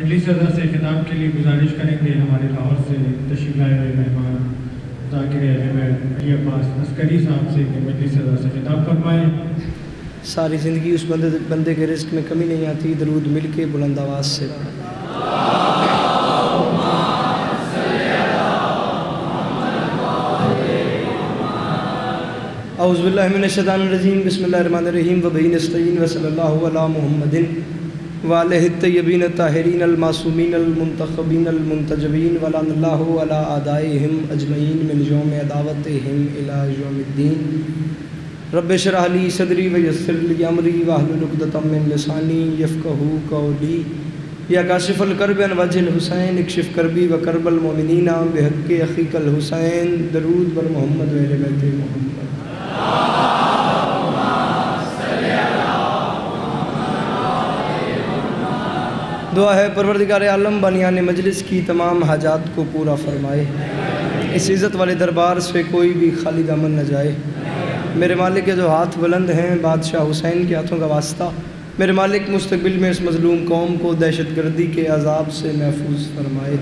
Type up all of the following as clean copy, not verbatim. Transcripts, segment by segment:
مجلس رضا سے خطاب کے لیے گزارش کریں گے ہمارے لاہور سے تشریف لائے ہوئے مہمان ذاکر احمد علی عباس عسکری صاحب سے کہ مجلس رضا سے خطاب فرمائیں۔ ساری زندگی اس بندے کے رزق میں کمی نہیں آتی، درود مل کے بلند آواز سے اعوذ باللہ من الشیطان الرجیم، بسم اللہ الرحمن الرحیم، وبہ نستعین، وصلی اللہ علی محمد وآلہ الطیبین الطاہرین المعصومین المنتخبین المنتجبین ولعن اللہ علی اعدائہم اجمعین من یوم عداوتہم الی یوم الدین۔ رب اشرح لی صدری ویسر لی امری واحلل عقدۃ من لسانی یفقہوا قولی۔ یا کاشف الکرب عن وجہ الحسین اکشف کربی وکرب المؤمنین بحق اخیک الحسین۔ درود بر محمد و اہل بیت محمد۔ دعا ہے پروردگار عالم بانیان مجلس کی تمام حاجات کو پورا فرمائے، اس عزت والے دربار سے کوئی بھی خالی دامن نہ جائے۔ میرے مالک کے جو ہاتھ بلند ہیں بادشاہ حسین کے ہاتھوں کا واسطہ، میرے مالک مستقبل میں اس مظلوم قوم کو دہشت گردی کے عذاب سے محفوظ فرمائے۔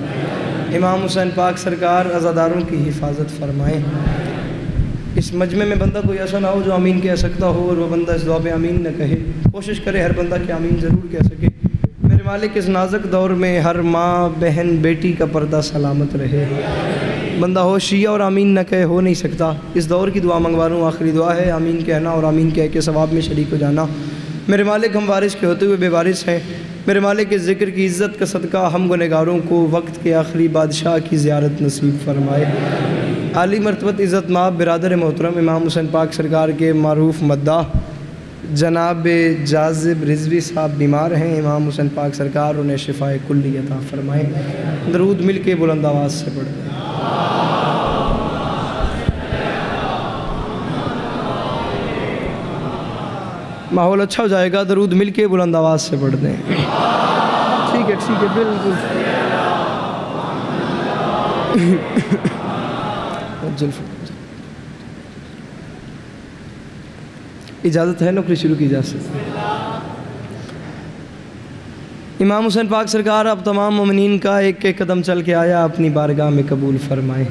امام حسین پاک سرکار عزاداروں کی حفاظت فرمائے۔ اس مجمع میں بندہ کوئی ایسا نہ ہو جو آمین کہہ سکتا ہو اور وہ بندہ اس دعا پہ آمین نہ کہے۔ کوشش کرے ہر بندہ کہ آمین ضرور کہہ سکے۔ میرے مالک اس نازک دور میں ہر ماں بہن بیٹی کا پردہ سلامت رہے۔ بندہ ہو شیعہ اور آمین نہ کہے ہو نہیں سکتا۔ اس دور کی دعا منگوا رہا ہوں، آخری دعا ہے، آمین کہنا اور آمین کہہ کے ثواب میں شریک ہو جانا۔ میرے مالک ہم وارث کے ہوتے ہوئے بے وارث ہیں، میرے مالک کے ذکر کی عزت کا صدقہ ہم گنہگاروں کو وقت کے آخری بادشاہ کی زیارت نصیب فرمائے۔ عالی مرتبت عزت مآب برادر محترم امام حسین پاک سرکار کے معروف مداح جناب جاذب رضوی صاحب بیمار ہیں، امام حسین پاک سرکار انہیں شفائے کلی عطا فرمائیں۔ درود مل کے بلند آواز سے پڑھ دیں۔ ماحول اچھا ہو جائے گا، درود مل کے بلند آواز سے پڑھ دیں۔ ٹھیک ہے بالکل۔ اجازت ہے نوکری شروع کی جا سکتی۔ امام حسین پاک سرکار اب تمام مومنین کا ایک ایک قدم چل کے آیا، اپنی بارگاہ میں قبول فرمائے۔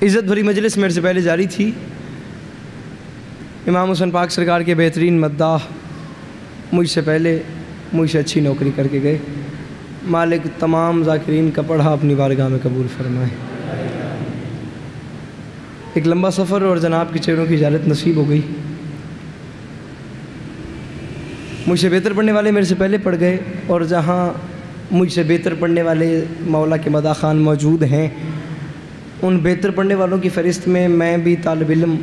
عزت بھری مجلس میرے سے پہلے جاری تھی، امام حسین پاک سرکار کے بہترین مداح مجھ سے پہلے مجھ سے اچھی نوکری کر کے گئے۔ مالک تمام ذاکرین کا پڑھا اپنی بارگاہ میں قبول فرمائے۔ ایک لمبا سفر اور جناب کے چہروں کی زیارت نصیب ہو گئی۔ مجھ سے بہتر پڑھنے والے میرے سے پہلے پڑھ گئے، اور جہاں مجھ سے بہتر پڑھنے والے مولا کے مداح خان موجود ہیں، ان بہتر پڑھنے والوں کی فہرست میں بھی طالب علم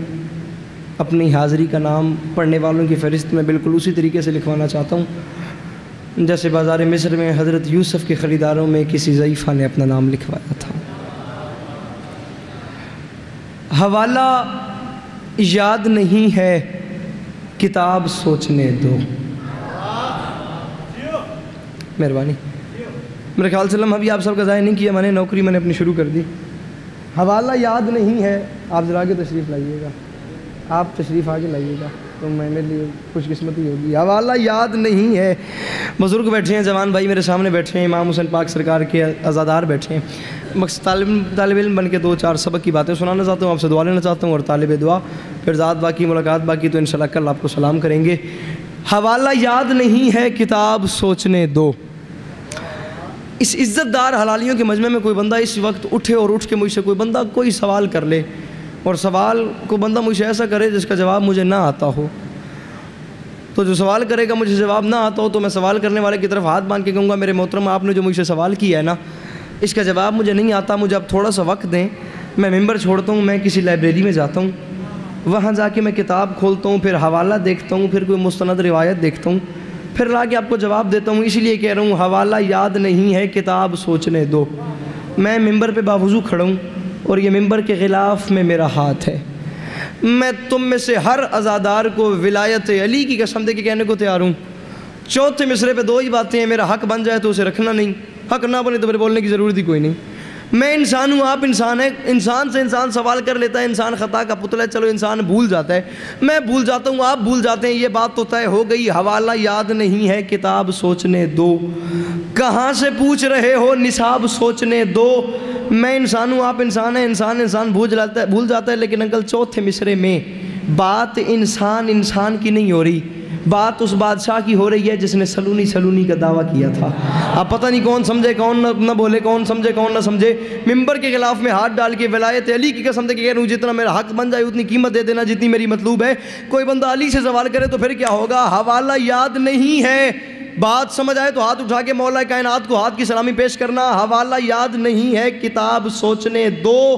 اپنی حاضری کا نام پڑھنے والوں کی فہرست میں بالکل اسی طریقے سے لکھوانا چاہتا ہوں جیسے بازار مصر میں حضرت یوسف کے خریداروں میں کسی ضعیفہ نے اپنا نام لکھوایا تھا۔ حوالہ یاد نہیں ہے کتاب سوچنے دو۔ مہربانی، میرے خیال سے لمحہ بھی آپ سب کا ضائع نہیں کیا، میں نے نوکری میں نے اپنی شروع کر دی۔ حوالہ یاد نہیں ہے، آپ ذرا آگے تشریف لائیے گا، آپ تشریف آگے لائیے گا تو میرے لیے خوش قسمتی ہوگی۔ حوالہ یاد نہیں ہے، بزرگ بیٹھے ہیں، جوان بھائی میرے سامنے بیٹھے ہیں، امام حسین پاک سرکار کے عزادار بیٹھے ہیں۔ مقصد طالب علم بن کے دو چار سبق کی باتیں سنانا چاہتا ہوں، آپ سے دعا لینا چاہتا ہوں، اور طالب دعا پھر ذات باقی ملاقات باقی تو انشاءاللہ کل آپ کو سلام کریں گے۔ حوالہ یاد نہیں ہے کتاب سوچنے دو۔ اس عزت دار حلالیوں کے مجمع میں کوئی بندہ اس وقت اٹھے اور اٹھ کے مجھ سے کوئی بندہ کوئی سوال کر لے، اور سوال کو بندہ مجھ سے ایسا کرے جس کا جواب مجھے نہ آتا ہو، تو جو سوال کرے گا مجھے جواب نہ آتا ہو تو میں سوال کرنے والے کی طرف ہاتھ باندھ کے کہوں گا میرے محترم آپ نے جو مجھ سے سوال کیا ہے نا، اس کا جواب مجھے نہیں آتا، مجھے اب تھوڑا سا وقت دیں، میں ممبر چھوڑتا ہوں، میں کسی لائبریری میں جاتا ہوں، وہاں جا کے میں کتاب کھولتا ہوں، پھر حوالہ دیکھتا ہوں، پھر کوئی مستند روایت دیکھتا ہوں، پھر لا کے آپ کو جواب دیتا ہوں۔ اسی لیے کہہ رہا ہوں حوالہ یاد نہیں ہے کتاب سوچنے دو۔ میں ممبر پہ باوضو کھڑا ہوں اور یہ ممبر کے غلاف میں میرا ہاتھ ہے، میں تم میں سے ہر عزادار کو ولایت علی کی قسم دے کے کہنے کو تیار ہوں، چوتھے مصرے پہ دو ہی باتیں ہیں، میرا حق بن جائے تو اسے رکھنا نہیں، حق نہ بنے تو پھر بولنے کی ضرورت ہی کوئی نہیں۔ میں انسان ہوں، آپ انسان ہیں، انسان سے انسان سوال کر لیتا ہے، انسان خطا کا پتلا ہے، چلو انسان بھول جاتا ہے، میں بھول جاتا ہوں، آپ بھول جاتے ہیں، یہ بات تو طے ہو گئی، حوالہ یاد نہیں ہے کتاب سوچنے دو، کہاں سے پوچھ رہے ہو نصاب سوچنے دو۔ میں انسان ہوں، آپ انسان ہیں، انسان بھول جاتا ہے، لیکن انکل چوتھے مصرے میں بات انسان کی نہیں ہو رہی، بات اس بادشاہ کی ہو رہی ہے جس نے سلونی کا دعویٰ کیا تھا۔ اب پتہ نہیں کون سمجھے کون نہ بولے، کون سمجھے کون نہ سمجھے، ممبر کے خلاف میں ہاتھ ڈال کے ولایت علی کی قسم دے کے کہہ رہا ہوں جتنا میرا حق بن جائے اتنی قیمت دے دینا جتنی میری مطلوب ہے۔ کوئی بندہ علی سے سوال کرے تو پھر کیا ہوگا؟ حوالہ یاد نہیں ہے، بات سمجھ آئے تو ہاتھ اٹھا کے مولا کائنات کو ہاتھ کی سلامی پیش کرنا۔ حوالہ یاد نہیں ہے کتاب سوچنے دو،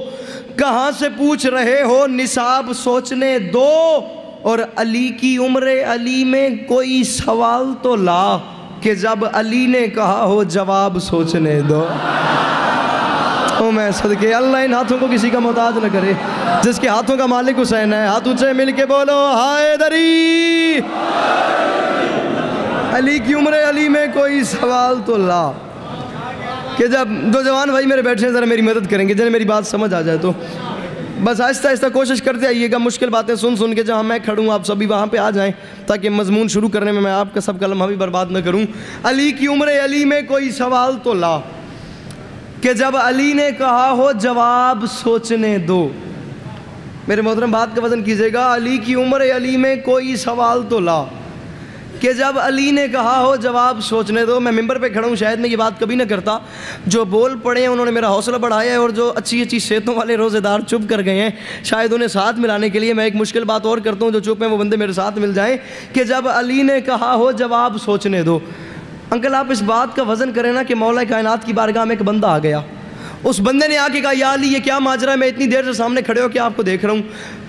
کہاں سے پوچھ رہے ہو نصاب سوچنے دو، اور علی کی عمر علی میں کوئی سوال تو لا، کہ جب علی نے کہا ہو جواب سوچنے دو۔ او میں صدقے اللہ ان ہاتھوں کو کسی کا محتاج نہ کرے، جس کے ہاتھوں کا مالک حسین ہے، ہاتھ اونچے مل کے بولو حیدری۔ علی کی عمر علی میں کوئی سوال تو لا، کہ جب دو جوان بھائی میرے بیٹھے ہیں ذرا میری مدد کریں گے، جنہیں میری بات سمجھ آ جائے تو بس آہستہ آہستہ کوشش کرتے آئیے گا، مشکل باتیں سن کے جہاں میں کھڑوں آپ سبھی وہاں پہ آ جائیں، تاکہ مضمون شروع کرنے میں آپ کا سب کا لمحہ بھی برباد نہ کروں۔ علی کی عمر علی میں کوئی سوال تو لا، کہ جب علی نے کہا ہو جواب سوچنے دو۔ میرے محترم بات کا وزن کیجئے گا، علی کی عمر علی میں کوئی سوال تو لا، کہ جب علی نے کہا ہو جواب سوچنے دو۔ میں ممبر پہ کھڑا ہوں، شاید میں یہ بات کبھی نہ کرتا، جو بول پڑے ہیں انہوں نے میرا حوصلہ بڑھایا ہے، اور جو اچھی صحتوں والے روزے دار چپ کر گئے ہیں، شاید انہیں ساتھ ملانے کے لیے میں ایک مشکل بات اور کرتا ہوں، جو چپ ہیں وہ بندے میرے ساتھ مل جائیں، کہ جب علی نے کہا ہو جواب سوچنے دو۔ انکل آپ اس بات کا وزن کریں نا کہ مولا کائنات کی بارگاہ میں ایک بندہ آ گیا، اس بندے نے آ کے کہا یا علی یہ کیا ماجرا ہے، میں اتنی دیر سے سامنے کھڑے ہو کے آپ کو دیکھ رہا ہوں،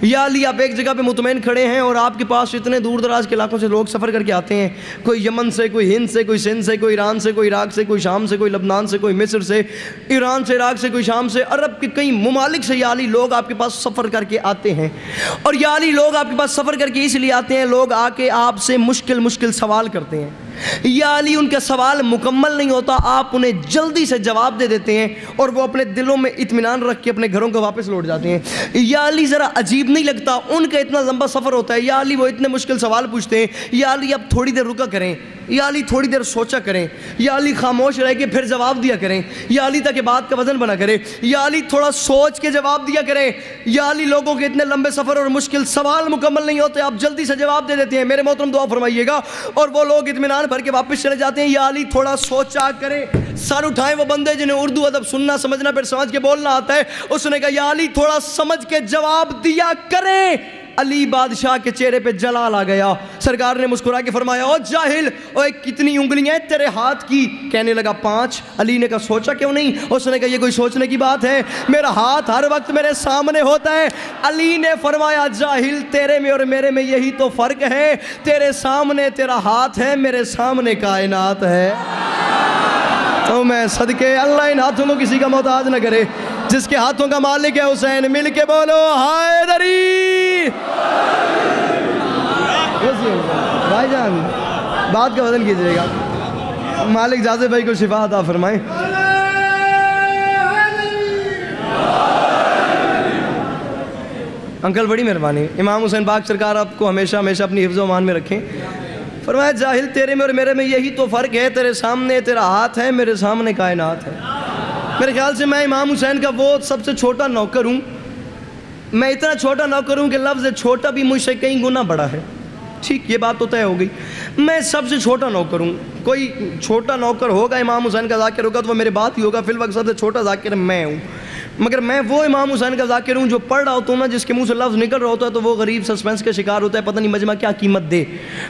یا علی آپ ایک جگہ پہ مطمئن کھڑے ہیں اور آپ کے پاس اتنے دور دراز کے علاقوں سے لوگ سفر کر کے آتے ہیں، کوئی یمن سے، کوئی ہند سے، کوئی سندھ سے، کوئی ایران سے، کوئی عراق سے، کوئی شام سے، کوئی لبنان سے، کوئی مصر سے، ایران سے، عراق سے، کوئی شام سے، عرب کے کئی ممالک سے یا علی لوگ آپ کے پاس سفر کر کے آتے ہیں، اور یا علی لوگ آپ کے پاس سفر کر کے اس لیے آتے ہیں، لوگ آ کے آپ سے مشکل سوال کرتے ہیں، یا علی ان کا سوال مکمل نہیں ہوتا، آپ انہیں جلدی سے جواب دے دیتے ہیں اور وہ اپنے دلوں میں اطمینان رکھ کے اپنے گھروں کو واپس لوٹ جاتے ہیں۔ یا علی ذرا عجیب نہیں لگتا، ان کا اتنا لمبا سفر ہوتا ہے، یا علی وہ اتنے مشکل سوال پوچھتے ہیں، یا علی اب تھوڑی دیر رکا کریں، یا علی تھوڑی دیر سوچا کریں، یا علی خاموش رہ کے پھر جواب دیا کریں، یا علی تاکہ بات کا وزن بنا کرے، یا علی تھوڑا سوچ کے جواب دیا کریں، یا علی لوگوں کے اتنے لمبے سفر اور مشکل سوال مکمل نہیں ہوتے، آپ جلدی سے جواب دے دیتے ہیں۔ میرے محترم دعا فرمائیے گا، اور وہ لوگ اطمینان بھر کے واپس چلے جاتے ہیں۔ یا علی تھوڑا سوچا کریں، سر اٹھائیں وہ بندے جنہیں اردو ادب سننا سمجھنا پھر سمجھ کے بولنا آتا ہے، اس نے کہا یا علی تھوڑا سمجھ کے جواب دیا کریں۔ علی بادشاہ کے چہرے پہ جلال آ گیا، سرکار نے مسکرا کے فرمایا او جاہل، اوے کتنی انگلیاں ہیں تیرے ہاتھ کی؟ کہنے لگا 5۔ علی نے کہا سوچا کیوں نہیں؟ اس نے کہا یہ کوئی سوچنے کی بات ہے، میرا ہاتھ ہر وقت میرے سامنے ہوتا ہے۔ علی نے فرمایا جاہل، تیرے میں اور میرے میں یہی تو فرق ہے، تیرے سامنے تیرا ہاتھ ہے، میرے سامنے کائنات ہے۔ تو میں صدقے اللہ ان ہاتھوں کو کسی کا محتاج نہ کرے، جس کے ہاتھوں کا مالک ہے حسین، مل کے بولو حیدری۔ بھائی جان بات کا وزن کیجئے گا، مالک جازے بھائی کو شفا عطا فرمائیں۔ انکل بڑی مہربانی، امام حسین پاک سرکار آپ کو ہمیشہ اپنی حفظ و امان میں رکھیں۔ فرمایا جاہل، تیرے میں اور میرے میں یہی تو فرق ہے، تیرے سامنے تیرا ہاتھ ہے، میرے سامنے کائنات ہے۔ میرے خیال سے میں امام حسین کا وہ سب سے چھوٹا نوکر ہوں، میں اتنا چھوٹا نوکر ہوں کہ لفظ چھوٹا بھی مجھ سے کئی گنا بڑا ہے، ٹھیک یہ بات تو طے ہو گئی۔ میں سب سے چھوٹا نوکر ہوں، کوئی چھوٹا نوکر ہوگا امام حسین کا ذاکر ہوگا تو وہ میرے بات ہی ہوگا، فی الوقت سب سے چھوٹا ذاکر میں ہوں، مگر میں وہ امام حسین کا ذاکر ہوں جو پڑھ رہا ہوتا ہوں نا، جس کے منہ سے لفظ نکل رہا ہوتا ہے تو وہ غریب سسپینس کا شکار ہوتا ہے، پتہ نہیں مجمع کیا قیمت دے۔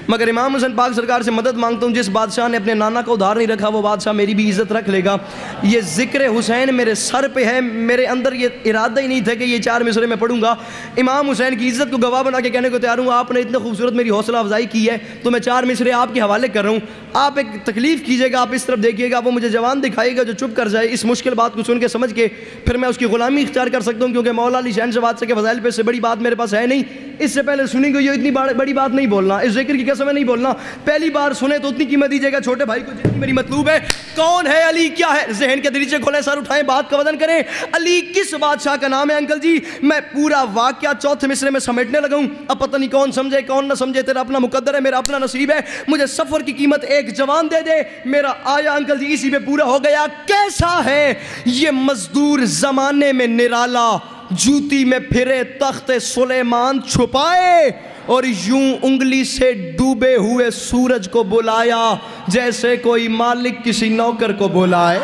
مگر امام حسین پاک سرکار سے مدد مانگتا ہوں، جس بادشاہ نے اپنے نانا کو ادھار نہیں رکھا وہ بادشاہ میری بھی عزت رکھ لے گا۔ یہ ذکر حسین میرے سر پہ ہے، میرے اندر یہ ارادہ ہی نہیں تھا کہ یہ 4 مصرے میں پڑھوں گا۔ امام حسین کی عزت کو گواہ بنا کے کہنے کو تیار ہوں، آپ نے اتنا خوبصورت میری حوصلہ افزائی کی ہے تو میں 4 مصرے آپ کے حوالے کر رہا ہوں۔ آپ ایک تکلیف کیجئے گا, آپ اس طرف دیکھیے گا, وہ مجھے جوان دکھائے گا جو چپ کر جائے, اس مشکل بات کو سن کے سمجھ کے پھر میں اس کی غلامی اختیار کر سکتا ہوں, کیونکہ مولا علی شہنشاہ بادشاہ کے فضائل پہ سے بڑی بات میرے پاس ہے نہیں. اس سے پہلے سنیں گے یہ اتنی بڑی بات نہیں بولنا, اس ذکر کی قسم نہیں بولنا, پہلی بار سنیں تو اتنی قیمت دیجیے گا چھوٹے بھائی کو جتنی میری مطلوب ہے. کون ہے علی, کیا ہے, ذہن کے دریچے کھولیں, سر اٹھائیں, بات کا وزن کریں. علی کس بادشاہ کا نام ہے انکل جی؟ میں پورا واقعہ چوتھے مصرے میں سمیٹنے لگا ہوں. اب پتہ نہیں کون سمجھے کون نہ سمجھے, تیرا اپنا مقدر ہے, میرا اپنا نصیب ہے. مجھے سفر کی قیمت ایک جوان دے دے, میرا آیا انکل جی اسی پہ پورا ہو گیا. کیسا ہے یہ مزدور زمانے میں نرالا, جوتی میں پھرے تخت سلیمان چھپائے, اور یوں انگلی سے ڈوبے ہوئے سورج کو بلایا جیسے کوئی مالک کسی نوکر کو بلائے.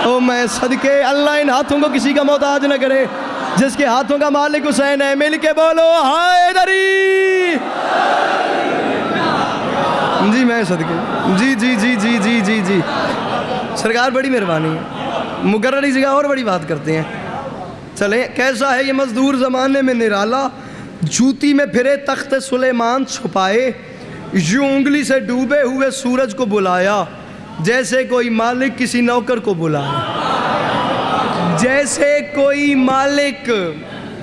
او میں صدقے اللہ ان ہاتھوں کو کسی کا محتاج نہ کرے, جس کے ہاتھوں کا مالک حسین ہے. مل کے بولو حیدری. جی میں صدقے, جی جی جی جی جی جی جی سرکار بڑی مہربانی ہے, مقرری جگہ اور بڑی بات کرتے ہیں. چلیں, کیسا ہے یہ مزدور زمانے میں نرالا, جوتی میں پھرے تخت سلیمان چھپائے, یوں انگلی سے ڈوبے ہوئے سورج کو بلایا جیسے کوئی مالک کسی نوکر کو بلائے. جیسے کوئی مالک.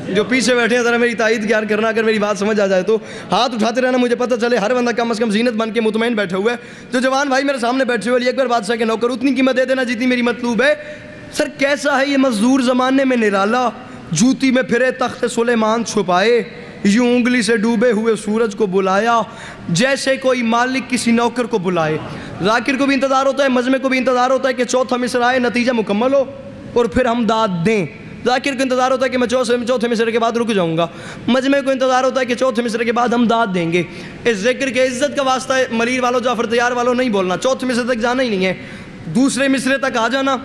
جو پیچھے بیٹھے ہیں ذرا میری تائید کیا کرنا, اگر میری بات سمجھ آ جائے تو ہاتھ اٹھاتے رہنا, مجھے پتہ چلے ہر بندہ کم از کم زینت بن کے مطمئن بیٹھے ہوئے. جو جوان بھائی میرے سامنے بیٹھے ہوئے علی اکبر بادشاہ کے نوکر, اتنی قیمت دے دینا جتنی میری مطلوب ہے. سر کیسا ہے یہ مزدور زمانے میں نرالا, جوتی میں پھرے تخت سلیمان چھپائے, یوں انگلی سے ڈوبے ہوئے سورج کو بلایا جیسے کوئی مالک کسی نوکر کو بلائے. ذاکر کو بھی انتظار ہوتا ہے, مجمع کو بھی انتظار ہوتا ہے کہ چوتھا مصرع آئے, نتیجہ مکمل ہو اور پھر ہم داد دیں. ذاکر کو انتظار ہوتا ہے کہ میں چوتھے مصرع کے بعد رک جاؤں گا, مجمع کو انتظار ہوتا ہے کہ چوتھے مصرع کے بعد ہم داد دیں گے. اس ذکر کے عزت کا واسطہ ہے, ملیر والوں جعفر تیار والوں نہیں بولنا, چوتھے مصرع تک جانا ہی نہیں ہے, دوسرے مصرع تک آ جانا.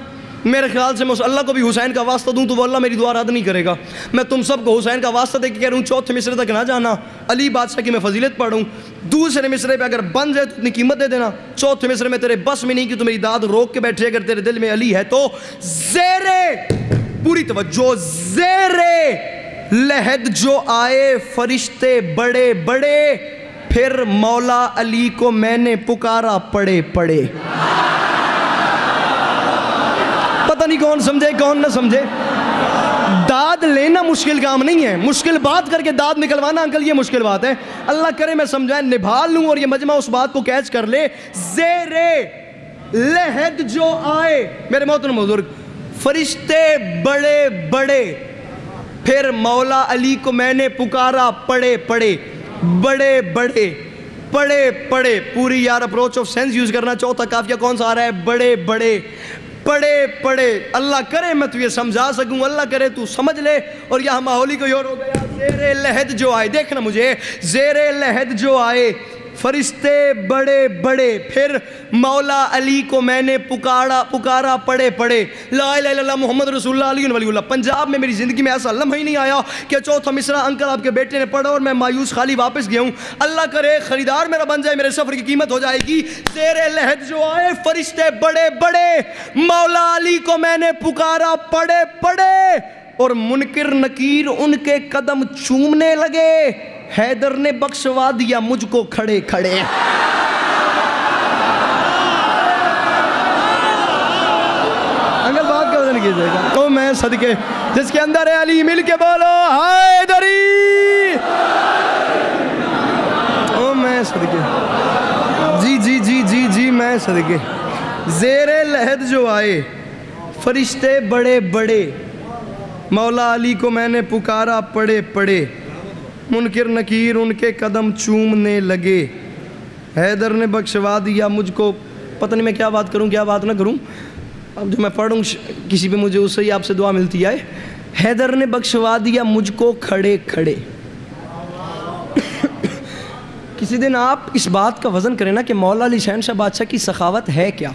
میرے خیال سے میں اس اللہ کو بھی حسین کا واسطہ دوں تو وہ اللہ میری دعا رد نہیں کرے گا. میں تم سب کو حسین کا واسطہ دے کے کہہ رہا ہوں چوتھے مصرع تک نہ جانا, علی بادشاہ کی میں فضیلت پڑھوں. دوسرے مصرع پہ اگر بن جائے تو اتنی قیمت دے دینا, چوتھے مصرع میں تیرے بس میں نہیں کہ تو میری داد روک کے بیٹھے, اگر تیرے دل میں علی ہے تو زیرے, پوری توجہ, زیرے لحد جو آئے فرشتے بڑے بڑے, پھر مولا علی کو میں نے پکارا پڑے پڑے. پتہ نہیں کون سمجھے کون نہ سمجھے. داد لینا مشکل کام نہیں ہے, مشکل بات کر کے داد نکلوانا انکل یہ مشکل بات ہے. اللہ کرے میں سمجھائیں نبھال لوں اور یہ مجمع اس بات کو کیچ کر لے. زیرے لحد جو آئے, میرے محترم بزرگ, فرشتے بڑے بڑے, پھر مولا علی کو میں نے پکارا پڑے پڑے. بڑے بڑے پڑے پڑے, پوری یار اپروچ آف سینس یوز کرنا. چوتھا قافیہ کون سا آ رہا ہے؟ بڑے بڑے پڑے پڑے. اللہ کرے میں تجھے سمجھا سکوں, اللہ کرے تو سمجھ لے. اور یہاں ماحولی کوئی اور ہو گیا. زیر لحد جو آئے, دیکھنا مجھے, زیر لحد جو آئے فرشتے بڑے بڑے, پھر مولا علی کو میں نے پکارا پڑے پڑے. لا الہ الا اللہ محمد رسول اللہ علی ولی اللہ. پنجاب میں میری زندگی میں ایسا لمحہ ہی نہیں آیا کہ چوتھا مصرع انکل آپ کے بیٹے نے پڑھا اور میں مایوس خالی واپس گیا ہوں. اللہ کرے خریدار میرا بن جائے, میرے سفر کی قیمت ہو جائے گی. زیر لحد جو آئے فرشتے بڑے بڑے, مولا علی کو میں نے پکارا پڑے پڑے, اور منکر نکیر ان کے قدم چومنے لگے. حیدر نے بخشوا دیا مجھ کو کھڑے کھڑے. انگل بات کا وزن کیجئے گا تو میں صدقے, جس کے اندر ہے علی, مل کے بولو حیدری. او میں صدقے, جی جی جی جی جی میں صدقے. زیر لحد جو آئے فرشتے بڑے بڑے, مولا علی کو میں نے پکارا پڑے پڑے, منکر نکیر ان کے قدم چومنے لگے. حیدر نے بخشوا دیا مجھ کو. پتہ نہیں میں کیا بات کروں کیا بات نہ کروں, اب جو میں پڑھوں کسی پہ مجھے اس سے ہی آپ سے دعا ملتی ہے. حیدر نے بخشوا دیا مجھ کو کھڑے کھڑے. کسی دن آپ اس بات کا وزن کریں نا کہ مولا علی شہنشاہ بادشاہ کی سخاوت ہے کیا.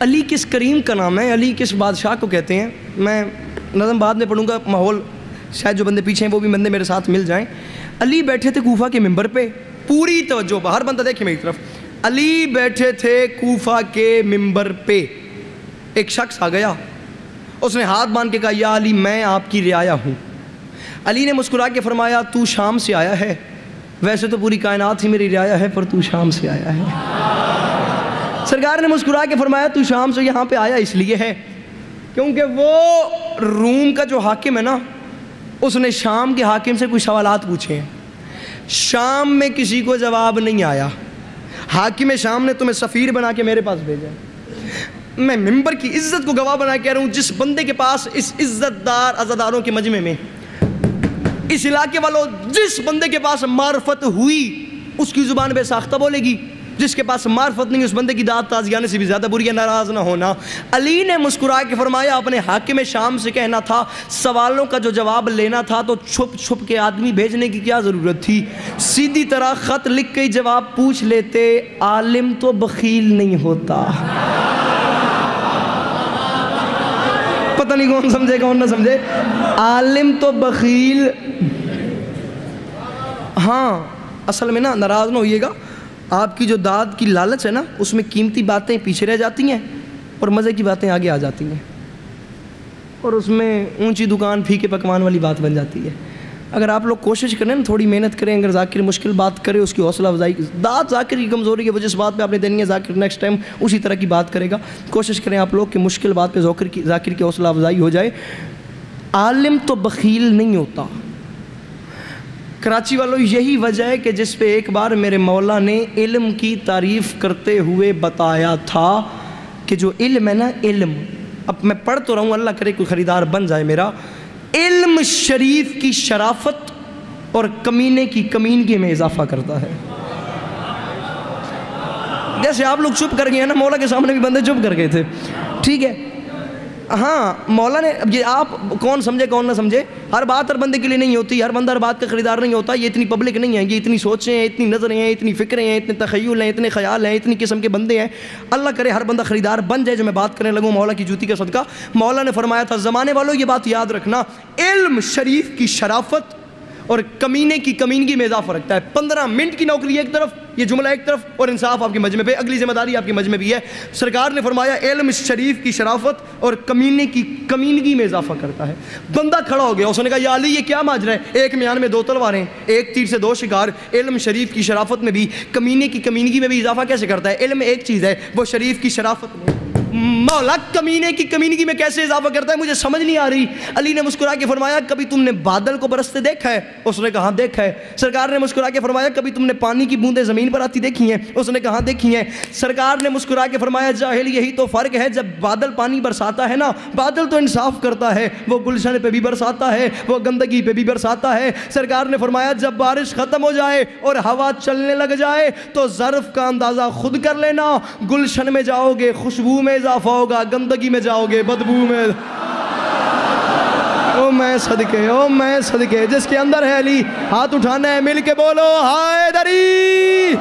علی کس کریم کا نام ہے, علی کس بادشاہ کو کہتے ہیں. میں نظم بعد میں پڑھوں گا, ماحول شاید جو بندے پیچھے ہیں وہ بھی بندے میرے ساتھ مل جائیں. علی بیٹھے تھے کوفہ کے ممبر پہ, پوری توجہ ہر بندہ دیکھے میری طرف. علی بیٹھے تھے کوفہ کے ممبر پہ, ایک شخص آ گیا, اس نے ہاتھ باندھ کے کہا یا علی میں آپ کی رعایا ہوں. علی نے مسکرا کے فرمایا تو شام سے آیا ہے, ویسے تو پوری کائنات ہی میری رعایا ہے، پر تو شام سے آیا ہے۔ سرکار نے مسکرا کے فرمایا تو شام سے یہاں پہ آیا اس لیے ہے کیونکہ وہ روم کا جو حاکم ہے نا، اس نے شام کے حاکم سے کوئی سوالات پوچھے ہیں، شام میں کسی کو جواب نہیں آیا، حاکم شام نے تمہیں سفیر بنا کے میرے پاس بھیجا۔ میں ممبر کی عزت کو گواہ بنا کے کہہ رہا ہوں، جس بندے کے پاس اس عزت دار عزاداروں کے مجمع میں، اس علاقے والوں، جس بندے کے پاس معرفت ہوئی اس کی زبان بے ساختہ بولے گی، جس کے پاس معرفت نہیں اس بندے کی داد تازیانے سے بھی زیادہ بری ہے، ناراض نہ ہونا۔ علی نے مسکرا کے فرمایا اپنے حاکم شام سے کہنا تھا، سوالوں کا جو جواب لینا تھا تو چھپ چھپ کے آدمی بھیجنے کی کیا ضرورت تھی، سیدھی طرح خط لکھ کے جواب پوچھ لیتے، عالم تو بخیل نہیں ہوتا۔ پتہ نہیں کون سمجھے کون نہ سمجھے، عالم تو بخیل، ہاں اصل میں نا ناراض نہ ہوئیے گا، آپ کی جو داد کی لالچ ہے نا، اس میں قیمتی باتیں پیچھے رہ جاتی ہیں اور مزے کی باتیں آگے آ جاتی ہیں، اور اس میں اونچی دکان پھیکے پکوان والی بات بن جاتی ہے۔ اگر آپ لوگ کوشش کریں نا، تھوڑی محنت کریں، اگر ذاکر مشکل بات کرے، اس کی حوصلہ افزائی، داد ذاکر کی کمزوری ہے، وہ جس بات پہ آپ نے دینی ہے ذاکر نیکسٹ ٹائم اسی طرح کی بات کرے گا۔ کوشش کریں آپ لوگ کہ مشکل بات پہ ذاکر کی حوصلہ افزائی ہو جائے۔ عالم تو بخیل نہیں ہوتا، کراچی والوں یہی وجہ ہے کہ جس پہ ایک بار میرے مولا نے علم کی تعریف کرتے ہوئے بتایا تھا کہ جو علم ہے نا، علم، اب میں پڑھ تو رہا ہوں، اللہ کرے کوئی خریدار بن جائے میرا، علم شریف کی شرافت اور کمینے کی کمینگی میں اضافہ کرتا ہے۔ جیسے آپ لوگ چپ کر گئے ہیں نا، مولا کے سامنے بھی بندے چپ کر گئے تھے، ٹھیک ہے، ہاں مولا نے، اب یہ آپ کون سمجھے کون نہ سمجھے، ہر بات ہر بندے کے لیے نہیں ہوتی، ہر بندہ ہر بات کا خریدار نہیں ہوتا، یہ اتنی پبلک نہیں ہے، یہ اتنی سوچیں ہیں، اتنی نظریں ہیں، اتنی فکریں ہیں، اتنے تخیل ہیں، اتنے خیال ہیں، اتنی قسم کے بندے ہیں، اللہ کرے ہر بندہ خریدار بن جائے۔ جو میں بات کرنے لگوں مولا کی جوتی کا صدقہ، مولا نے فرمایا تھا زمانے والوں یہ بات یاد رکھنا، علم شریف کی شرافت اور کمینے کی کمینگی میں اضافہ رکھتا ہے۔ 15 منٹ کی نوکری ایک طرف، یہ جملہ ایک طرف، اور انصاف آپ کے مجمع پہ، اگلی ذمہ داری آپ کے مجمع بھی ہے۔ سرکار نے فرمایا علم شریف کی شرافت اور کمینے کی کمینگی میں اضافہ کرتا ہے۔ بندہ کھڑا ہو گیا، اس نے کہا یا علی یہ کیا ماجرا ہے، ایک میان میں 2 تلواریں، ایک تیر سے 2 شکار، علم شریف کی شرافت میں بھی، کمینے کی کمینگی میں بھی اضافہ کیسے کرتا ہے؟ علم ایک چیز ہے، وہ شریف کی شرافت میں، مولا کمینے کی کمینگی میں کیسے اضافہ کرتا ہے، مجھے سمجھ نہیں آ رہی۔ علی نے مسکرا کے فرمایا کبھی تم نے بادل کو برستے دیکھا ہے؟ اس نے کہا دیکھا ہے۔ سرکار نے مسکرا کے فرمایا کبھی تم نے پانی کی بوندیں زمین پر آتی دیکھی ہیں؟ اس نے کہا دیکھی ہیں۔ سرکار نے مسکرا کے فرمایا جاہل یہی تو فرق ہے، جب بادل پانی برساتا ہے نا، بادل تو انصاف کرتا ہے، وہ گلشن پہ بھی برساتا ہے، وہ گندگی پہ بھی برساتا ہے۔ سرکار نے فرمایا جب بارش ختم ہو جائے اور ہوا چلنے لگ جائے تو ظرف کا اندازہ خود کر لینا، گلشن میں جاؤ گے خوشبو میں اضافہ ہوگا، گندگی میں جاؤ گے بدبو میں۔ او میں صدقے، او میں صدقے، جس کے اندر ہے علی ہاتھ اٹھانا ہے، مل کے بولو حیدری۔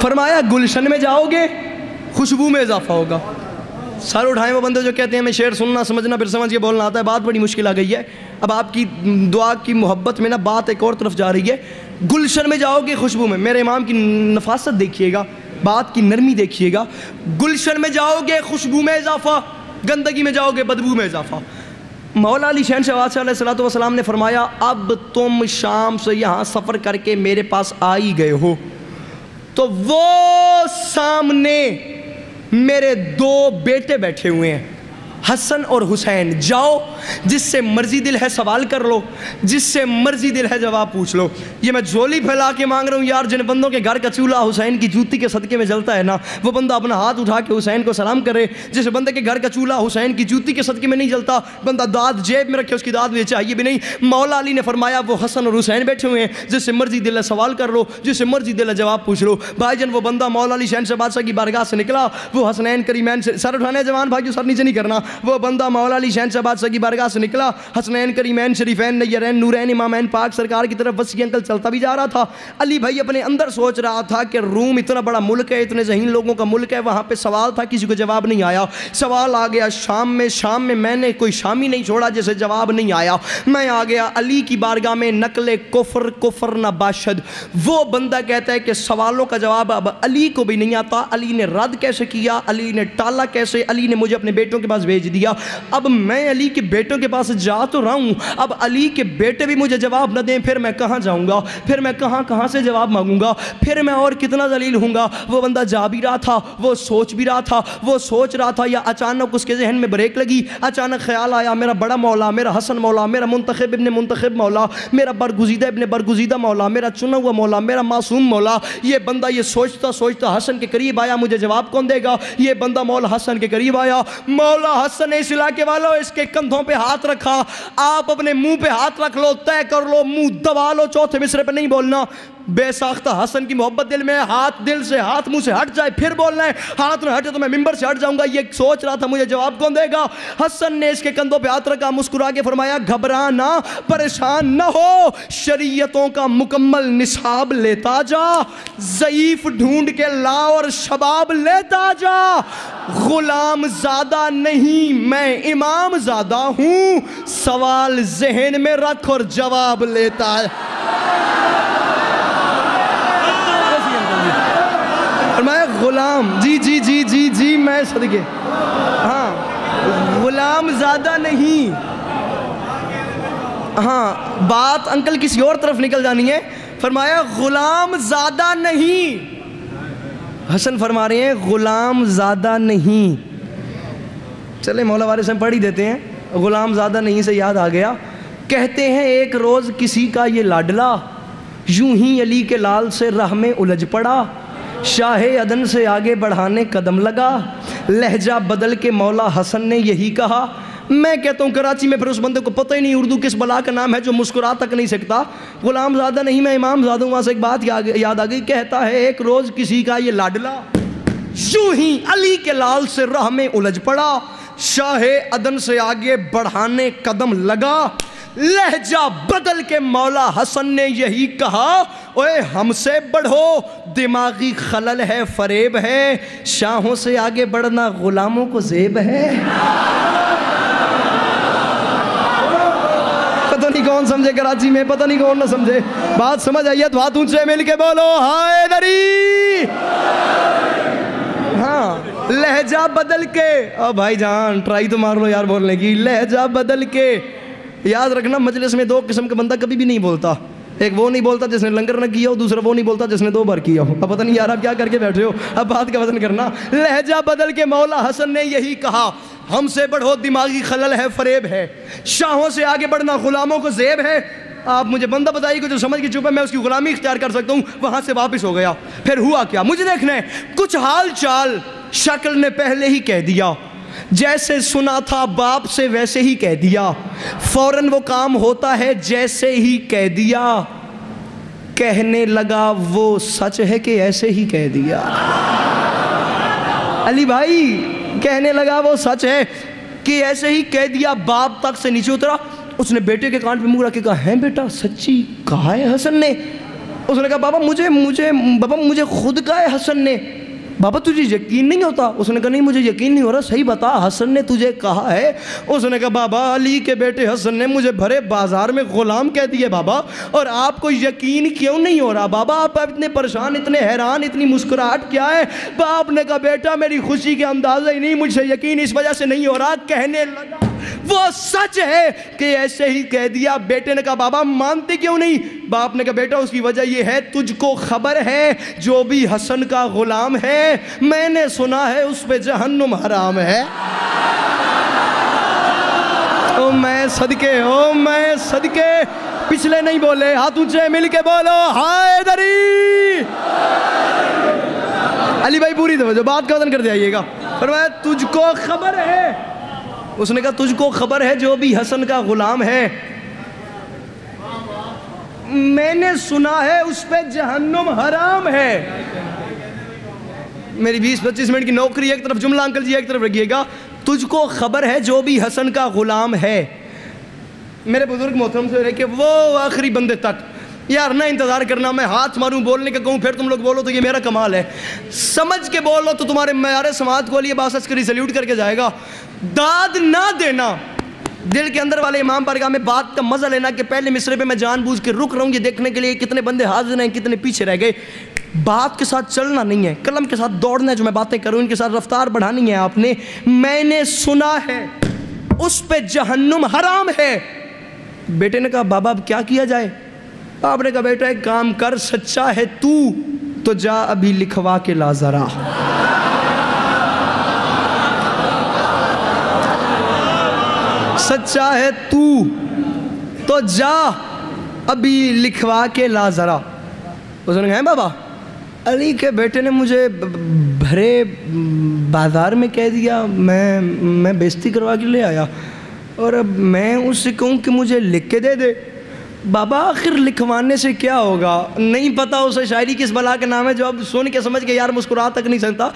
فرمایا گلشن میں جاؤ گے خوشبو میں اضافہ ہوگا۔ سر اٹھائیں وہ بندے جو کہتے ہیں ہمیں شعر سننا سمجھنا پھر سمجھ کے بولنا آتا ہے، بات بڑی مشکل آ گئی ہے۔ اب آپ کی دعا کی محبت میں نا بات ایک اور طرف جا رہی ہے۔ گلشن میں جاؤ گے خوشبو میں، میرے امام کی نفاست دیکھیے گا، بات کی نرمی دیکھیے گا۔ گلشن میں جاؤ گے خوشبو میں اضافہ، گندگی میں جاؤ گے بدبو میں اضافہ۔ مولا علی شہنشاہ علیہ الصلوۃ والسلام نے فرمایا اب تم شام سے یہاں سفر کر کے میرے پاس آ ہی گئے ہو، تو وہ سامنے میرے 2 بیٹے بیٹھے ہوئے ہیں، حسن اور حسین، جاؤ جس سے مرضی دل ہے سوال کر لو، جس سے مرضی دل ہے جواب پوچھ لو۔ یہ میں جھولی پھیلا کے مانگ رہا ہوں یار، جن بندوں کے گھر کا چولہا حسین کی جوتی کے صدقے میں جلتا ہے نا، وہ بندہ اپنا ہاتھ اٹھا کے حسین کو سلام کرے۔ جس بندے کے گھر کا چولہا حسین کی جوتی کے صدقے میں نہیں جلتا، بندہ داد جیب میں رکھے، اس کی داد مجھے چاہیے بھی نہیں۔ مولا علی نے فرمایا وہ حسن اور حسین بیٹھے ہوئے ہیں، جس سے مرضی دل ہے سوال کر لو، جس سے مرضی دل ہے جواب پوچھ لو۔ بھائی جان وہ بندہ مولا علی شہنشاہ بادشاہ کی بارگاہ سے نکلا، وہ حسنین کریمین سے، سر اٹھانے جوان بھائی جو سر نیچے نہیں کرنا، وہ بندہ مولا علی شہنشاہ بادشاہ کی بارگاہ سے نکلا، حسنین کریمین شریفین نیرین نورین امامین پاک سرکار کی طرف وسیع انکل چلتا بھی جا رہا تھا۔ علی بھائی اپنے اندر سوچ رہا تھا کہ روم اتنا بڑا ملک ہے، اتنے ذہین لوگوں کا ملک ہے، وہاں پہ سوال تھا کسی کو جواب نہیں آیا۔ سوال آ گیا شام میں میں نے کوئی شامی نہیں چھوڑا جسے جواب نہیں آیا، میں آ گیا علی کی بارگاہ میں، نقل کفر نہ باشد۔ وہ بندہ کہتا ہے کہ سوالوں کا جواب اب علی کو بھی نہیں آتا، علی نے رد کیسے کیا، علی نے ٹالا کیسے، علی نے مجھے اپنے بیٹوں کے پاس بھیج بھیج دیا. اب میں علی کے بیٹوں کے پاس جا تو رہا ہوں, اب علی کے بیٹے بھی مجھے جواب نہ دیں, پھر میں کہاں جاؤں گا, پھر میں کہاں سے جواب مانگوں گا, پھر میں اور کتنا ذلیل ہوں گا. وہ بندہ جا بھی رہا تھا, وہ سوچ بھی رہا تھا, وہ سوچ رہا تھا, یا اچانک اس کے ذہن میں بریک لگی. اچانک خیال آیا, میرا بڑا مولا, میرا حسن مولا, میرا منتخب ابن منتخب مولا, میرا برگزیدہ ابن برگزیدہ مولا, میرا چنا ہوا مولا, میرا معصوم مولا. یہ بندہ یہ سوچتا سوچتا حسن کے قریب آیا, مجھے جواب کون دے گا. یہ بندہ مولا حسن کے قریب آیا. مولا حسن نے اس علاقے والوں اس کے کندھوں پہ ہاتھ رکھا. آپ اپنے منہ پہ ہاتھ رکھ لو, طے کر لو, منہ دبا لو, چوتھے مصرے پہ نہیں بولنا. بے ساختہ حسن کی محبت دل میں, ہاتھ دل سے, ہاتھ منہ سے ہٹ جائے پھر بولنا ہے, ہاتھ نہ ہٹے تو میں ممبر سے ہٹ جاؤں گا. یہ سوچ رہا تھا مجھے جواب کون دے گا. حسن نے اس کے کندھوں پہ ہاتھ رکھا, مسکرا کے فرمایا گھبرا نہ, پریشان نہ ہو, شریعتوں کا مکمل نصاب لیتا جا, ضعیف ڈھونڈ کے لا اور شباب لیتا جا. غلام زادہ نہیں, میں امام زادہ ہوں, سوال ذہن میں رکھ اور جواب لیتا ہے. فرمایا غلام, جی جی جی جی جی میں صدقے, ہاں غلام زادہ نہیں. ہاں بات انکل کسی اور طرف نکل جانی ہے. فرمایا غلام زادہ نہیں. حسن فرما رہے ہیں غلام زادہ نہیں. چلے مولا وارث ہم پڑھ ہی دیتے ہیں. غلام زادہ نہیں سے یاد آ گیا, کہتے ہیں ایک روز کسی کا یہ لاڈلا یوں ہی علی کے لال سے راہ میں الجھ پڑا, شاہ عدن سے آگے بڑھانے قدم لگا, لہجہ بدل کے مولا حسن نے یہی کہا. میں کہتا ہوں کراچی میں پھر اس بندے کو پتہ ہی نہیں اردو کس بلا کا نام ہے جو مسکرا تک نہیں سکتا. غلام زادہ نہیں, میں امام زادہ ہوں. وہاں سے ایک بات یاد آ گئی, کہتا ہے ایک روز کسی کا یہ لاڈلا یوں ہی علی کے لال سے راہ میں الجھ پڑا, شاہ عدن سے آگے بڑھانے قدم لگا, لہجہ بدل کے مولا حسن نے یہی کہا, اوے ہم سے بڑھو, دماغی خلل ہے, فریب ہے, شاہوں سے آگے بڑھنا غلاموں کو زیب ہے. پتہ نہیں کون سمجھے کراچی میں, پتہ نہیں کون نہ سمجھے. بات سمجھ آئیے تو ہاتھ اونچے مل کے بولو حیدری. ہاں لہجہ بدل کے, او بھائی جان ٹرائی تو مار لو یار بولنے کی. لہجہ بدل کے, یاد رکھنا مجلس میں دو قسم کا بندہ کبھی بھی نہیں بولتا. ایک وہ نہیں بولتا جس نے لنگر نہ کیا ہو, دوسرا وہ نہیں بولتا جس نے 2 بار کیا ہو. اب پتہ نہیں یار آپ کیا کر کے بیٹھے ہو, اب بات کا وزن کرنا. لہجہ بدل کے مولا حسن نے یہی کہا, ہم سے بڑھو, دماغی خلل ہے, فریب ہے, شاہوں سے آگے بڑھنا غلاموں کو زیب ہے. آپ مجھے بندہ بتائیے کہ جو سمجھ کی چپ ہے میں اس کی غلامی اختیار کر سکتا ہوں. وہاں سے واپس ہو گیا. پھر ہوا کیا مجھے دیکھنا ہے. کچھ حال چال شکل نے پہلے ہی کہہ دیا, جیسے سنا تھا باپ سے ویسے ہی کہہ دیا, فوراً وہ کام ہوتا ہے جیسے ہی کہہ دیا. کہنے لگا وہ سچ ہے کہ ایسے ہی کہہ دیا. علی بھائی کہنے لگا وہ سچ ہے کہ ایسے ہی کہہ دیا. باپ تک سے نیچے اترا, اس نے بیٹے کے کان پہ منہ رکھ کے کہا, ہیں بیٹا سچی کہا ہے حسن نے. اس نے کہا بابا مجھے خود کہا ہے حسن نے. بابا تجھے یقین نہیں ہوتا؟ اس نے کہا نہیں مجھے یقین نہیں ہو رہا. صحیح بتا حسن نے تجھے کہا ہے؟ اس نے کہا بابا علی کے بیٹے حسن نے مجھے بھرے بازار میں غلام کہہ دیے بابا, اور آپ کو یقین کیوں نہیں ہو رہا بابا؟ آپ اتنے پریشان, اتنے حیران, اتنی مسکراہٹ کیا ہے؟ باپ نے کہا بیٹا میری خوشی کے اندازہ ہی نہیں, مجھ سے یقین اس وجہ سے نہیں ہو رہا. کہنے لگا وہ سچ ہے کہ ایسے ہی کہہ دیا. بیٹے نے کہا بابا مانتے کیوں نہیں؟ باپ نے کہا بیٹا اس کی وجہ یہ ہے, تجھ کو خبر ہے جو بھی حسن کا غلام ہے میں نے سنا ہے اس پہ جہنم حرام ہے. او میں صدقے, پچھلے نہیں بولے, ہاتھ اونچے مل کے بولو حیدری. علی بھائی پوری توجہ, بات کا وزن کر دے گا. فرمایا تجھ کو خبر ہے. اس نے کہا تجھ کو خبر ہے جو بھی حسن کا غلام ہے میں نے سنا ہے اس پہ جہنم حرام ہے. میری 20-25 منٹ کی نوکری ایک طرف, جملہ انکل جی ایک طرف رکھیے گا. تجھ کو خبر ہے جو بھی حسن کا غلام ہے. میرے بزرگ محترم سے رہے کہ وہ آخری بندے تک یار نہ انتظار کرنا میں ہاتھ ماروں بولنے کا کہوں پھر تم لوگ بولو تو یہ میرا کمال ہے. سمجھ کے بولو تو تمہارے معیار سماعت کو لیے باس عسکری سلیوٹ کر کے جائے گا. داد نہ دینا دل کے اندر والے امام بارگاہ میں بات کا مزہ لینا کہ پہلے مصرے پہ میں جان بوجھ کے رک رہا ہوں یہ دیکھنے کے لیے کتنے بندے حاضر ہیں کتنے پیچھے رہ گئے. بات کے ساتھ چلنا نہیں ہے, قلم کے ساتھ دوڑنا ہے. جو میں باتیں کروں ان کے ساتھ رفتار بڑھانی ہے آپ نے. میں نے سنا ہے اس پہ جہنم حرام ہے. بیٹے نے کہا بابا اب کیا کیا جائے؟ آپ نے کہا بیٹا ایک کام کر, سچا ہے تو جا ابھی لکھوا کے لا ذرا. سچا ہے تو جا ابھی لکھوا کے لا ذرا. اس نے کہا بابا علی کے بیٹے نے مجھے بھرے بازار میں کہہ دیا, میں بےزتی کروا کے لے آیا, اور اب میں اس سے کہوں کہ مجھے لکھ کے دے دے. بابا آخر لکھوانے سے کیا ہوگا؟ نہیں پتا اسے شاعری کس بلا کے نام ہے, جو اب سن کے سمجھ کے یار مسکرا تک نہیں سکتا.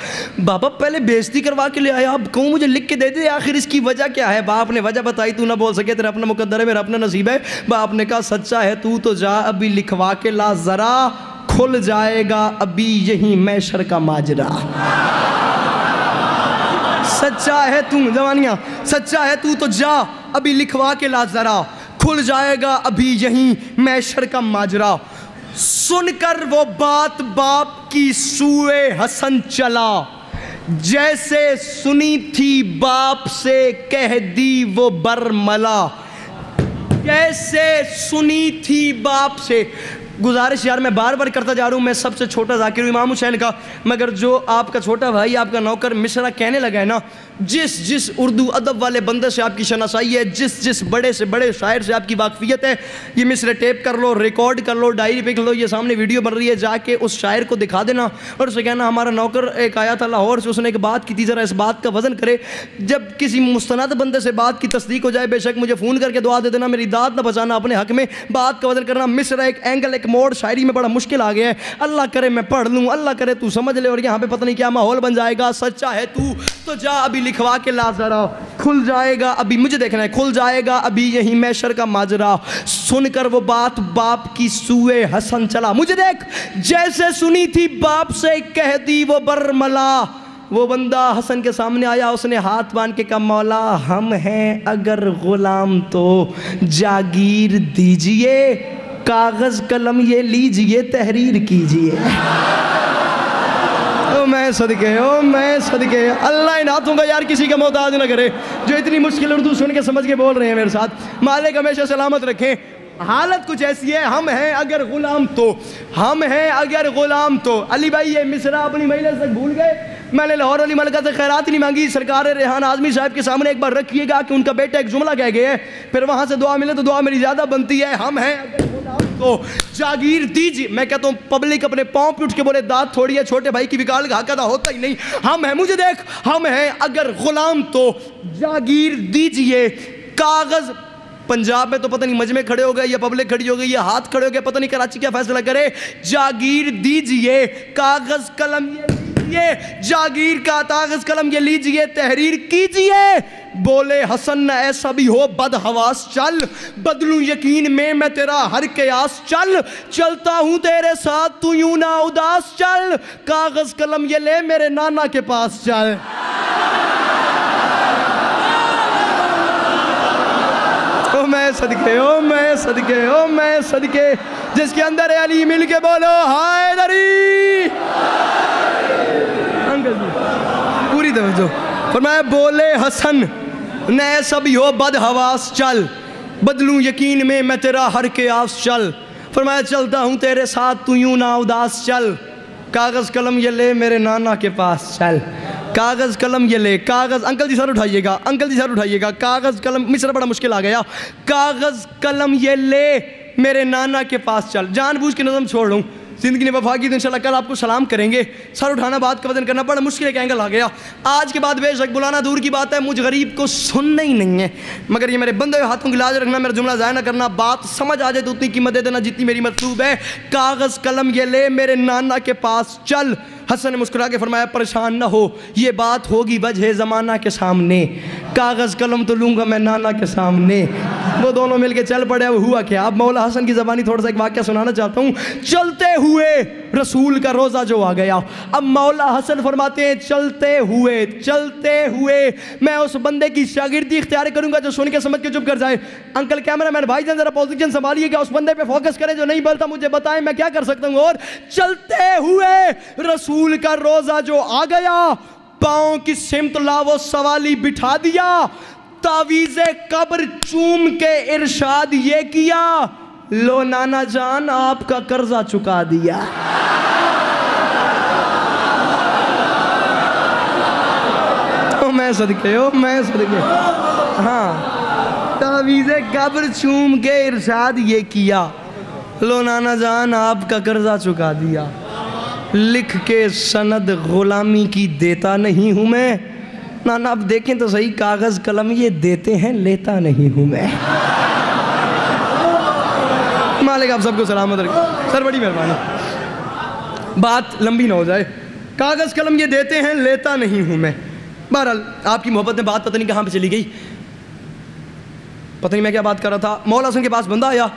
بابا پہلے بےزتی کروا کے لے آیا, اب کہوں مجھے لکھ کے دے دے, آخر اس کی وجہ کیا ہے؟ باپ نے وجہ بتائی, تو نہ بول سکے, تیرا اپنا مقدر ہے, میرا اپنا نصیب ہے. باپ نے کہا سچا ہے تو جا ابھی لکھوا کے لا ذرا, کھل جائے گا ابھی یہیں محشر کا ماجرا. سچا ہے جوانیاں, سچا ہے تو جا ابھی لکھوا کے لا ذرا, کھل جائے گا ابھی یہیں محشر کا ماجرا. سن کر وہ بات باپ کی سوئے حسن چلا, جیسے سنی تھی باپ سے کہہ دی وہ برملا. جیسے سنی تھی باپ سے. گزارش یار میں بار بار کرتا جا رہا ہوں, میں سب سے چھوٹا ذاکر ہوں امام حسین کا, مگر جو آپ کا چھوٹا بھائی آپ کا نوکر مصرع کہنے لگا ہے نا, جس اردو ادب والے بندے سے آپ کی شناسائی ہے, جس بڑے سے بڑے شاعر سے آپ کی واقفیت ہے, یہ مصرع ٹیپ کر لو, ریکارڈ کر لو, ڈائری پہ لکھ لو, یہ سامنے ویڈیو بن رہی ہے, جا کے اس شاعر کو دکھا دینا اور اسے کہنا ہمارا نوکر ایک آیا تھا لاہور سے, اس نے ایک بات کی تھی, ذرا اس بات کا وزن کرے. جب کسی مستند بندے سے بات کی تصدیق ہو جائے بے شک مجھے فون کر کے دعا دے دینا, میری داد نہ بچانا اپنے حق میں, بات کا وزن کرنا. مصرع ایک اینگل ایک موڑ شاعری میں بڑا مشکل آ گیا ہے, اللہ کرے میں پڑھ لوں, اللہ کرے تو سمجھ لے, اور یہاں پہ پتہ نہیں کیا ماحول بن جائے گا. سچا ہے تو جا ابھی لکھوا کے لا ذرا, کھل جائے گا ابھی, مجھے دیکھنا ہے, کھل جائے گا ابھی یہیں محشر کا ماجرا. سن کر وہ بات باپ کی سوئے حسن چلا, مجھے دیکھ جیسے سنی تھی باپ سے کہہ دی وہ برملا. وہ بندہ حسن کے سامنے آیا, اس نے ہاتھ باندھ کے کہا مولا ہم ہیں اگر غلام تو جاگیر دیجئے, کاغذ قلم یہ لیجئے تحریر کیجئے. میں صدقے اللہ انعام دوں گا یار, کسی کا محتاج نہ کرے, جو اتنی مشکل اردو سن کے سمجھ کے بول رہے ہیں میرے ساتھ. مالک ہمیشہ سلامت رکھیں. حالت کچھ ایسی ہے, ہم ہیں اگر غلام تو, ہم ہیں اگر غلام تو. علی بھائی یہ مصرع اپنی مجلس تک بھول گئے, میں نے لاہور علی ملکہ سے خیرات نہیں مانگی, سرکار ریحان اعظمی صاحب کے سامنے ایک بار رکھیے گا کہ ان کا بیٹا ایک جملہ کہہ گیا ہے, پھر وہاں سے دعا ملے تو دعا میری زیادہ بنتی ہے. ہم ہیں اگر غلام تو جاگیر دیجیے. میں کہتا ہوں پبلک اپنے پاؤں پہ اٹھ کے بولے داد تھوڑی ہے, چھوٹے بھائی کی وکال کا حق ادا ہوتا ہی نہیں. ہم ہیں, مجھے دیکھ, ہم ہیں اگر غلام تو جاگیر دیجئے, کاغذ. پنجاب میں تو پتہ نہیں مجمع کھڑے ہو گئے یا پبلک کھڑی ہو گئی یا ہاتھ کھڑے ہو گئے, پتہ نہیں کراچی کیا فیصلہ کرے. جاگیر دیجئے, کاغذ قلم یہ لیجئے, جاگیر کا کاغذ قلم یہ لیجئے تحریر کیجئے. بولے حسن نہ ایسا بھی ہو بد حواس چل, بدلوں یقین میں تیرا ہر قیاس چل, چلتا ہوں تیرے ساتھ تو یوں نہ اداس چل, کاغذ قلم یہ لے میرے نانا کے پاس چل. میں صدقے جس کے اندر ہے علی, مل کے بولو حیدری. انکل جی پوری توجہ فرمایا, بولے حسن نہ ایسا بھی ہو بد حواس چل, بدلوں یقین میں تیرا ہر قیاس چل. فرمایا چلتا ہوں تیرے ساتھ تو یوں نہ اداس چل, کاغذ قلم یہ لے میرے نانا کے پاس چل. کاغذ قلم یہ لے, کاغذ, انکل جی سر اٹھائیے گا, انکل جی سر اٹھائیے گا, کاغذ قلم, مصرع بڑا مشکل آ گیا. کاغذ قلم یہ لے میرے نانا کے پاس چل. جان بوجھ کے نظم چھوڑ لوں, زندگی نے وفا کی تو انشاءاللہ کل آپ کو سلام کریں گے. سر اٹھانا, بات کا وزن کرنا بڑا مشکل ایک اینگل آ گیا. آج کے بعد بے شک بلانا دور کی بات ہے, مجھ غریب کو سننا ہی نہیں ہے, مگر یہ میرے بندے ہاتھوں کی لاج رکھنا, میرا جملہ ضائع نہ کرنا, بات سمجھ آ جائے تو اتنی قیمت دے دینا جتنی میری مطلوب ہے. کاغذ قلم یہ لے میرے نانا کے پاس چل. حسن نے مسکرا کے فرمایا پریشان نہ ہو, یہ بات ہوگی وجہ زمانہ کے سامنے, کاغذ قلم تو لوں گا میں نانا کے سامنے۔ وہ دونوں مل کے چل پڑے۔ اب ہوا کیا؟ اب مولا حسن کی زبانی تھوڑا سا ایک واقعہ سنانا چاہتا ہوں۔ چلتے ہوئے رسول کا روزہ جو آ گیا، اب مولا حسن فرماتے ہیں چلتے ہوئے میں اس بندے کی شاگردی اختیار کروں گا جو سن کے سمجھ کے چپ کر جائے۔ انکل کیمرہ مین بھائی جان ذرا پوزیشن سنبھالیے گا، اس بندے پہ فوکس کریں جو نہیں بولتا، مجھے بتائیں میں کیا کر سکتا ہوں۔ اور چلتے ہوئے رسول کا روزہ جو آ گیا، پاؤں کی سمت لاو سوالی بٹھا دیا، تعویذ قبر چوم کے ارشاد یہ کیا، لو نانا جان آپ کا قرضہ چکا دیا۔ میں صدقے ہاں، تعویذ قبر چوم کے ارشاد یہ کیا، لو نانا جان آپ کا قرضہ چکا دیا۔ لکھ کے سند غلامی کی دیتا نہیں ہوں میں۔ نانا اب دیکھیں تو صحیح، کاغذ قلم یہ دیتے ہیں، لیتا نہیں ہوں میں۔ مالک آپ سب کو سلامت رکھے سر، بڑی مہربانی، بات لمبی نہ ہو جائے۔ کاغذ قلم یہ دیتے ہیں، لیتا نہیں ہوں میں۔ بہرحال آپ کی محبت میں بات پتہ نہیں کہاں پہ چلی گئی، پتہ نہیں میں کیا بات کر رہا تھا۔ مولا حسن کے پاس بندہ آیا،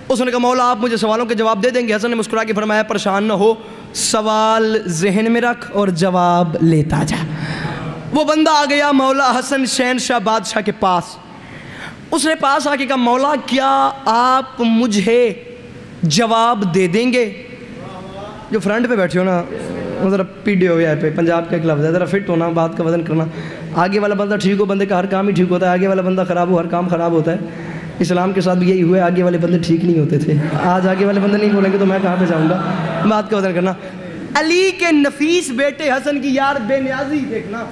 اس نے کہا مولا آپ مجھے سوالوں کے جواب دے دیں گے؟ حسن نے مسکرا کے فرمایا پریشان نہ ہو، سوال ذہن میں رکھ اور جواب لیتا جا۔ وہ بندہ آ گیا مولا حسن شہنشاہ بادشاہ کے پاس۔ اس نے پاس آ کے کہا مولا کیا آپ مجھے جواب دے دیں گے؟ جو فرنٹ پہ بیٹھے ہو نا، وہ ذرا پی ڈی او ہے پہ، پنجاب کا ایک لفظ ہے، ذرا فٹ ہونا، بات کا وزن کرنا۔ آگے والا بندہ ٹھیک ہو، بندے کا ہر کام ہی ٹھیک ہوتا ہے، آگے والا بندہ خراب ہو، ہر کام خراب ہوتا ہے۔ اسلام کے ساتھ بھی یہی ہوا ہے، آگے والے بندے ٹھیک نہیں ہوتے تھے، آج آگے والے بندے نہیں بولیں گے تو میں کہاں پہ جاؤں گا، بات کا وزن کرنا۔ علی کے نفیس بیٹے حسن کی یار بے نیازی دیکھنا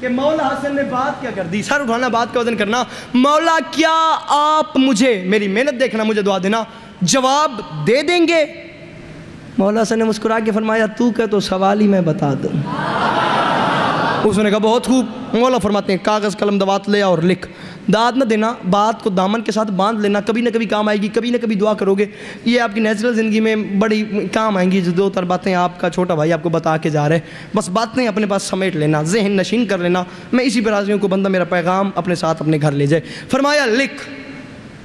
کہ مولا حسن نے بات کیا کر دی، سر اٹھانا، بات کا وزن کرنا۔ مولا کیا آپ مجھے، میری محنت دیکھنا، مجھے دعا دینا، جواب دے دیں گے؟ مولا حسن نے مسکرا کے فرمایا تو کہ تو سوال ہی میں بتا دوں۔ اس نے کہا بہت خوب۔ مولا فرماتے ہیں کاغذ قلم دوات لے اور لکھ، داد نہ دینا، بات کو دامن کے ساتھ باندھ لینا، کبھی نہ کبھی کام آئے گی، کبھی نہ کبھی دعا کرو گے، یہ آپ کی نیچرل زندگی میں بڑی کام آئیں گی۔ جو دو تر باتیں آپ کا چھوٹا بھائی آپ کو بتا کے جا رہے ہیں، بس باتیں اپنے پاس سمیٹ لینا، ذہن نشین کر لینا۔ میں اسی پر راضی ہوں کو بندہ میرا پیغام اپنے ساتھ اپنے گھر لے جائے۔ فرمایا لکھ،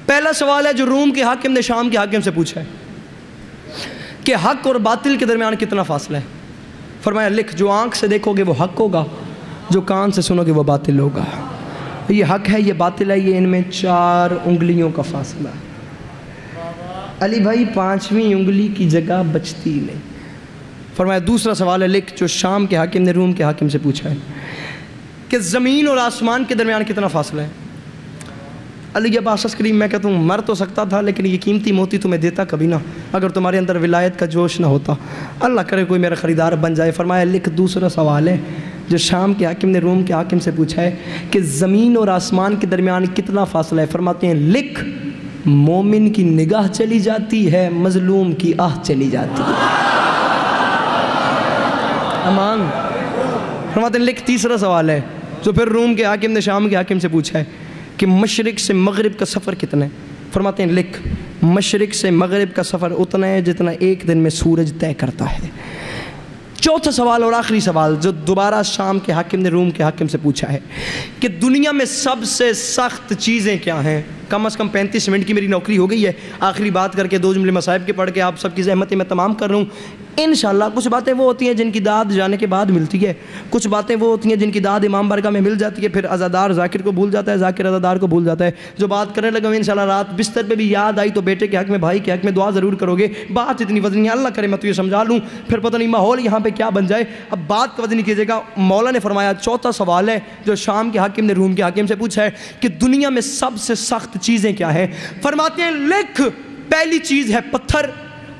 پہلا سوال ہے جو روم کے حاکم نے شام کے حاکم سے پوچھا ہے کہ حق اور باطل کے درمیان کتنا فاصلہ ہے؟ فرمایا لکھ، جو آنکھ سے دیکھو گے وہ حق ہوگا، جو کان سے سنو گے وہ باطل ہوگا۔ یہ حق ہے، یہ باطل ہے، یہ ان میں 4 انگلیوں کا فاصلہ ہے۔ علی بھائی 5ویں انگلی کی جگہ بچتی نہیں۔ فرمایا دوسرا سوال ہے لکھ، جو شام کے حاکم نے روم کے حاکم سے پوچھا ہے کہ زمین اور آسمان کے درمیان کتنا فاصلہ ہے؟ علی عباس عسکری، میں کہتا ہوں مر تو سکتا تھا لیکن یہ قیمتی موتی تمہیں دیتا کبھی نہ اگر تمہارے اندر ولایت کا جوش نہ ہوتا، اللہ کرے کوئی میرا خریدار بن جائے۔ فرمایا لکھ، دوسرا سوال ہے جو شام کے حاکم نے روم کے حاکم سے پوچھا ہے کہ زمین اور آسمان کے درمیان کتنا فاصلہ ہے؟ فرماتے ہیں لکھ، مومن کی نگاہ چلی جاتی ہے، مظلوم کی آہ چلی جاتی ہے۔ امان فرماتے ہیں لکھ، تیسرا سوال ہے جو پھر روم کے حاکم نے شام کے حاکم سے پوچھا ہے کہ مشرق سے مغرب کا سفر کتنا ہے؟ فرماتے ہیں لکھ، مشرق سے مغرب کا سفر اتنا ہے جتنا ایک دن میں سورج طے کرتا ہے۔ چوتھا سوال اور آخری سوال جو دوبارہ شام کے حاکم نے روم کے حاکم سے پوچھا ہے کہ دنیا میں سب سے سخت چیزیں کیا ہیں؟ کم از کم 35 منٹ کی میری نوکری ہو گئی ہے، آخری بات کر کے 2 جملے مصائب کے پڑھ کے آپ سب کی زحمتیں میں تمام کر رہا ہوں انشاءاللہ۔ کچھ باتیں وہ ہوتی ہیں جن کی داد جانے کے بعد ملتی ہے، کچھ باتیں وہ ہوتی ہیں جن کی داد امام بارگاہ میں مل جاتی ہے، پھر عزادار ذاکر کو بھول جاتا ہے، ذاکر عزادار کو بھول جاتا ہے۔ جو بات کرنے لگا ہوں انشاءاللہ رات بستر پہ بھی یاد آئی تو بیٹے کے حق میں، بھائی کے حق میں دعا ضرور کرو گے۔ بات اتنی وزنی ہے، اللہ کرے میں تو یہ سمجھا لوں، پھر پتہ نہیں ماحول یہاں پہ کیا بن جائے۔ اب بات کا وزن نہیں کیجیے گا۔ مولا نے فرمایا چوتھا سوال ہے جو شام کے حاکم نے روم کے حاکم سے پوچھا ہے کہ دنیا میں سب سے سخت چیزیں کیا ہیں؟ فرماتے ہیں لکھ، پہلی چیز ہے پتھر،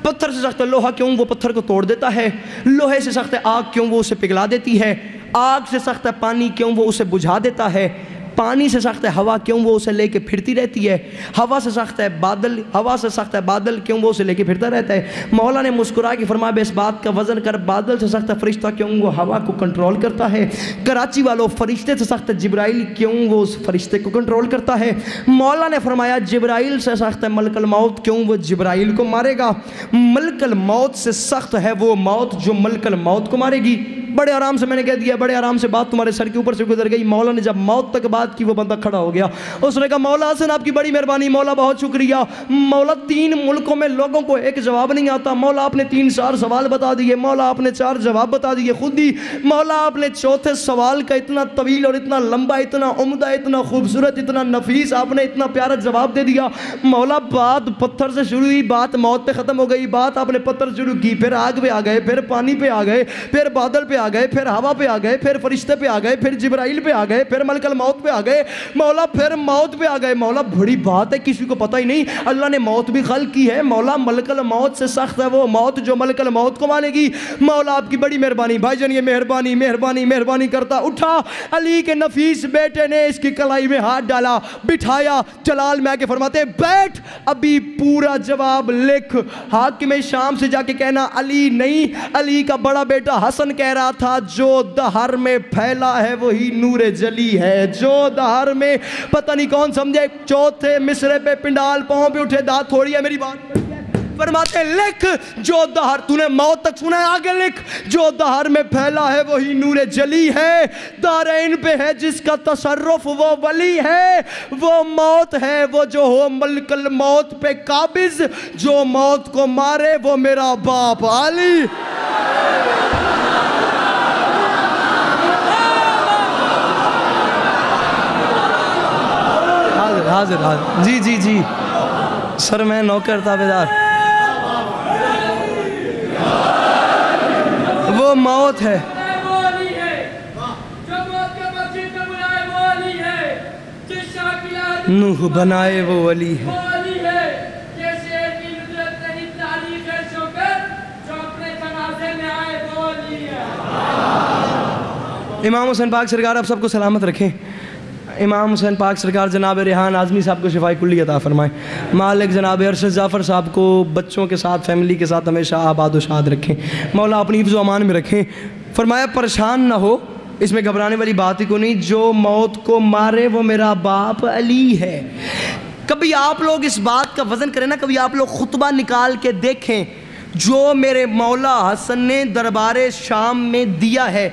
پتھر سے سخت ہے لوہا کیوں وہ پتھر کو توڑ دیتا ہے، لوہے سے سخت ہے آگ کیوں وہ اسے پگھلا دیتی ہے، آگ سے سخت ہے پانی کیوں وہ اسے بجھا دیتا ہے، پانی سے سخت ہے ہوا کیوں وہ اسے لے کے پھرتی رہتی ہے، ہوا سے سخت ہے بادل، ہوا سے سخت ہے بادل کیوں وہ اسے لے کے پھرتا رہتا ہے۔ مولا نے مسکرا کے فرمایا اس بات کا وزن کر، بادل سے سخت ہے فرشتہ کیوں وہ ہوا کو کنٹرول کرتا ہے، کراچی والوں فرشتے سے سخت ہے جبرائیل کیوں وہ اس فرشتے کو کنٹرول کرتا ہے۔ مولا نے فرمایا جبرائیل سے سخت ہے ملک الموت کیوں وہ جبرائیل کو مارے گا، ملک الموت سے سخت ہے وہ موت جو ملک الموت کو مارے گی۔ بڑے آرام سے میں نے کہہ دیا, بڑے آرام سے بات تمہارے سر کے اوپر سے گزر گئی. مولا نے جب موت تک بات کی, وہ بندہ کھڑا ہو گیا. اس نے کہا مولا حسن آپ کی بڑی مہربانی, مولا بہت شکریہ. مولا 3 ملکوں میں لوگوں کو ایک جواب نہیں آتا, مولا آپ نے 3-4 سوال بتا دیے, مولا آپ نے 4 جواب بتا دیے خود ہی, مولا آپ نے چوتھے سوال کا اتنا طویل اور اتنا لمبا, اتنا عمدہ, اتنا خوبصورت, اتنا نفیس آپ نے اتنا پیارا جواب دے دیا. مولا بات پتھر سے شروع ہوئی, بات موت پہ ختم ہو گئی, بات آپ نے پتھر شروع کی, پھر آگ پہ آ گئے, پھر پانی پہ آ گئے, پھر بادل پہ آ گئے, پھر ہوا پہ آ گئے, پھر فرشتے پہ آ گئے, پھر جبرائیل پہ آ گئے, پھر ملک الموت پہ آ گئے, مولا پھر موت پہ آ گئے. مولا بڑی بات ہے, کسی کو پتہ ہی نہیں, اللہ نے موت بھی خلق کی ہے. مولا ملک الموت سے سخت ہے وہ موت جو ملک الموت کو مارے گی. مولا آپ کی بڑی مہربانی. بھائی جان یہ مہربانی مہربانی مہربانی کرتا اٹھا, علی کے نفیس بیٹے نے اس کی کلائی میں ہاتھ ڈالا, بٹھایا, جلال میں آ کے فرماتے ہیں بیٹھ, ابھی پورا جواب لکھ. حاکم شام سے جا کے کہنا علی نہیں, علی کا بڑا بیٹا حسن کہہ رہا تھا جو دہر میں پھیلا ہے وہی نور جلی ہے, جو دہر میں پتہ نہیں کون سمجھے. چوتھے مصرے پہ پنڈال پاؤں پہ اٹھے, دانت تھوڑی ہے میری بات. فرماتے لکھ جو دہر, تو نے موت تک سنا ہے, آگے لکھ جو دہر میں پھیلا ہے وہی نور جلی ہے. دارین پہ ہے جس کا تصرف وہ ولی ہے, وہ موت ہے وہ جو ہو ملک الموت پہ قابض, جو موت کو مارے وہ میرا باپ علی. حاضر حاضر جی جی جی سر میں نوکر تابعدار. وہ موت ہے نوح بنائے وہ ولی ہے. امام حسین پاک سرکار آپ سب کو سلامت رکھیں. امام حسین پاک سرکار جناب ریحان اعظمی صاحب کو شفاء کلی عطا فرمائیں. مالک جناب ارشد جعفر صاحب کو بچوں کے ساتھ فیملی کے ساتھ ہمیشہ آباد و شاد رکھیں. مولا اپنی حفظ و امان میں رکھیں. فرمایا پریشان نہ ہو, اس میں گھبرانے والی بات ہی کو نہیں, جو موت کو مارے وہ میرا باپ علی ہے. کبھی آپ لوگ اس بات کا وزن کریں نا, کبھی آپ لوگ خطبہ نکال کے دیکھیں جو میرے مولا حسن نے دربار شام میں دیا ہے.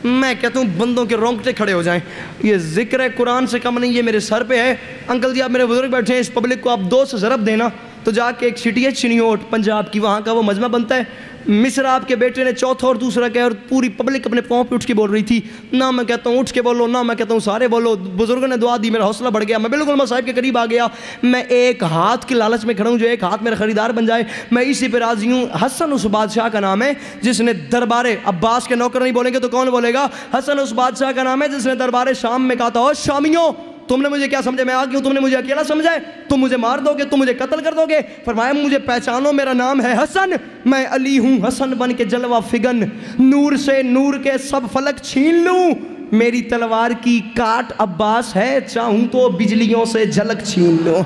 میں کہتا ہوں بندوں کے رونگٹے کھڑے ہو جائیں. یہ ذکر قرآن سے کم نہیں, یہ میرے سر پہ ہے. انکل جی آپ میرے بزرگ بیٹھے ہیں, اس پبلک کو آپ 2 سے ضرب دینا تو جا کے ایک سٹی ہے چنیوٹ پنجاب کی, وہاں کا وہ مجمع بنتا ہے. مصر آپ کے بیٹے نے چوتھا اور دوسرا کہا, اور پوری پبلک اپنے پاؤں پہ اٹھ کے بول رہی تھی. نہ میں کہتا ہوں اٹھ کے بولو, نہ میں کہتا ہوں سارے بولو. بزرگوں نے دعا دی, میرا حوصلہ بڑھ گیا, میں بالکل مصاحب کے قریب آ گیا. میں ایک ہاتھ کی لالچ میں کھڑا ہوں, جو ایک ہاتھ میرا خریدار بن جائے, میں اسی پہ راضی ہوں. حسن اس بادشاہ کا نام ہے جس نے دربار عباس کے نوکر نہیں بولیں گے تو کون بولے گا. حسن اس بادشاہ کا نام ہے جس نے دربار شام میں کہا تھا او شامیوں تم نے مجھے کیا سمجھے, میں آ گئی ہوں, تم نے مجھے اکیلا سمجھا ہے, تم مجھے مار دو گے, تم مجھے قتل کر دو گے. فرمایا مجھے پہچانو, میرا نام ہے حسن, میں علی ہوں. حسن بن کے جلوہ فگن, نور سے نور کے سب فلک چھین لوں. میری تلوار کی کاٹ عباس ہے, چاہوں تو بجلیوں سے جھلک چھین لوں.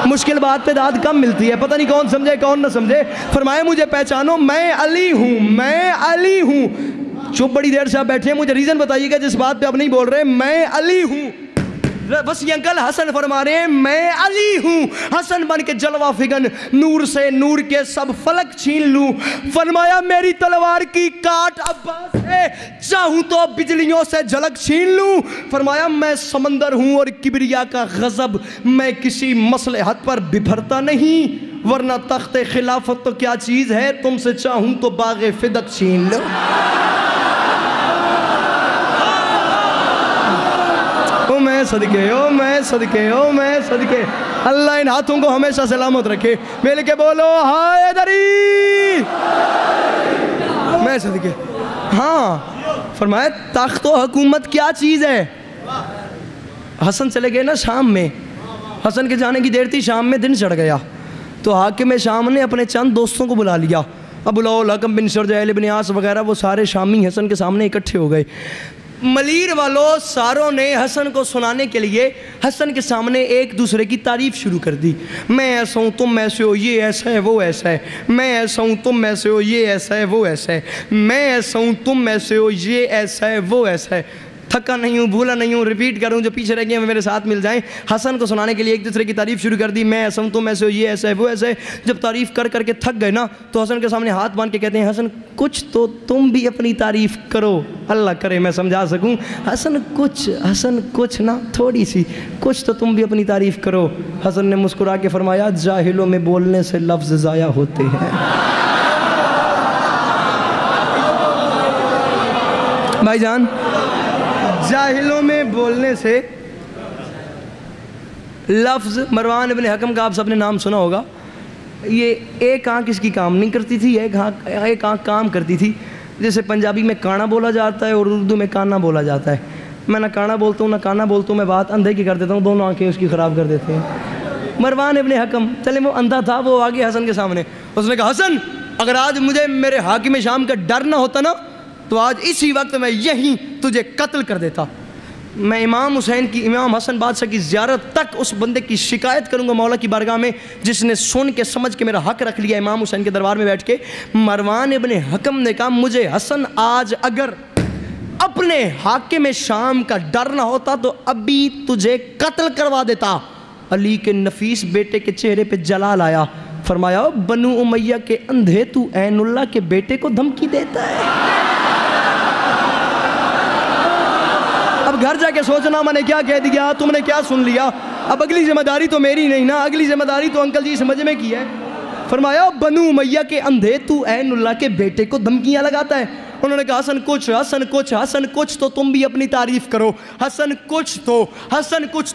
مشکل بات پہ داد کم ملتی ہے, پتہ نہیں کون سمجھے کون نہ سمجھے. فرمایا مجھے پہچانو, میں علی ہوں, میں علی ہوں. چپ بڑی دیر سے آپ بیٹھے ہیں, مجھے ریزن بتائیے گا جس بات پہ آپ نہیں بول رہے. میں علی ہوں. بس یہ انکل حسن فرما رہے ہیں میں علی ہوں. حسن بن کے جلوہ فگن, نور سے نور کے سب فلک چھین لوں. فرمایا میری تلوار کی کاٹ عباس ہے, چاہوں تو بجلیوں سے جھلک چھین لوں. فرمایا میں سمندر ہوں اور کبریا کا غضب, میں کسی مصلحت پر ببھرتا نہیں, ورنہ تخت خلافت تو کیا چیز ہے, تم سے چاہوں تو باغ فدق چھین لوں. او میں صدقے, او میں صدقے, او میں صدقے. اللہ ان ہاتھوں کو ہمیشہ سلامت رکھے. مل کے بولو ہائے دری. میں صدقے. ہاں فرمایا تخت و حکومت کیا چیز ہے. حسن چلے گئے نا شام میں, حسن کے جانے کی دیر تھی, شام میں دن چڑھ گیا تو حاکم شام نے اپنے چند دوستوں کو بلا لیا. ابو الحکم بن شرجیل بن عاص وغیرہ وہ سارے شامی حسن کے سامنے اکٹھے ہو گئے. ملیر والوں ساروں نے حسن کو سنانے کے لیے حسن کے سامنے ایک دوسرے کی تعریف شروع کر دی. میں ایسا ہوں, تم ایسے ہو, یہ ایسا ہے, وہ ایسا ہے. میں ایسا ہوں, تم ایسے ہو, یہ ایسا ہے, وہ ایسا ہے. میں ایسا ہوں, تم ایسے ہو, یہ ایسا ہے, وہ ایسا ہے. تھکا نہیں ہوں، بھولا نہیں ہوں، ریپیٹ کروں، جو پیچھے رہ گئے ہیں میرے ساتھ مل جائیں. حسن کو سنانے کے لیے ایک دوسرے کی تعریف شروع کر دی. میں ایسا ہوں، تم ایسے ہو، یہ ایسا ہے، وہ ایسا ہے. جب تعریف کر کر کے تھک گئے نا تو حسن کے سامنے ہاتھ باندھ کے کہتے ہیں حسن کچھ تو تم بھی اپنی تعریف کرو. اللہ کرے میں سمجھا سکوں. حسن کچھ نا تھوڑی سی کچھ تو تم بھی اپنی تعریف کرو. حسن نے مسکرا کے فرمایا جاہلوں میں بولنے سے لفظ ضائع ہوتے ہیں. بھائی جان جاہلوں میں بولنے سے لفظ. مروان ابن حکم کا آپ سب نے نام سنا ہوگا. یہ ایک آنکھ اس کی کام نہیں کرتی تھی، ایک آنکھ کام کرتی تھی. جیسے پنجابی میں کانا بولا جاتا ہے اور اردو میں کانا بولا جاتا ہے. میں نہ کانا بولتا ہوں نہ کانا بولتا ہوں، میں بات اندھے کی کر دیتا ہوں، دونوں آنکھیں اس کی خراب کر دیتے ہیں. مروان ابن حکم چلے وہ اندھا تھا، وہ آگے حسن کے سامنے اس نے کہا حسن اگر آج مجھے میرے حاکم شام کا ڈر نہ ہوتا نا تو آج اسی وقت میں یہیں تجھے قتل کر دیتا. میں امام حسن بادشاہ کی زیارت تک اس بندے کی شکایت کروں گا مولا کی بارگاہ میں جس نے سن کے سمجھ کے میرا حق رکھ لیا امام حسین کے دربار میں بیٹھ کے. مروان ابن حکم نے کہا مجھے حسن آج اگر اپنے حاکم شام کا ڈر نہ ہوتا تو ابھی تجھے قتل کروا دیتا. علی کے نفیس بیٹے کے چہرے پہ جلال آیا. فرمایا بنو امیہ کے اندھے تو عین اللہ کے بیٹے کو دھمکی دیتا ہے. اب گھر جا کے سوچنا میں نے کیا کہہ دیا، تم نے کیا سن لیا. اب اگلی ذمہ داری تو میری نہیں نا، اگلی ذمہ داری تو انکل جی سمجھ میں کی ہے. فرمایا بنو امیہ کے اندھے تو عین اللہ کے بیٹے کو دھمکیاں لگاتا ہے. انہوں نے کہا حسن کچھ تو تم بھی اپنی تعریف کرو. حسن کچھ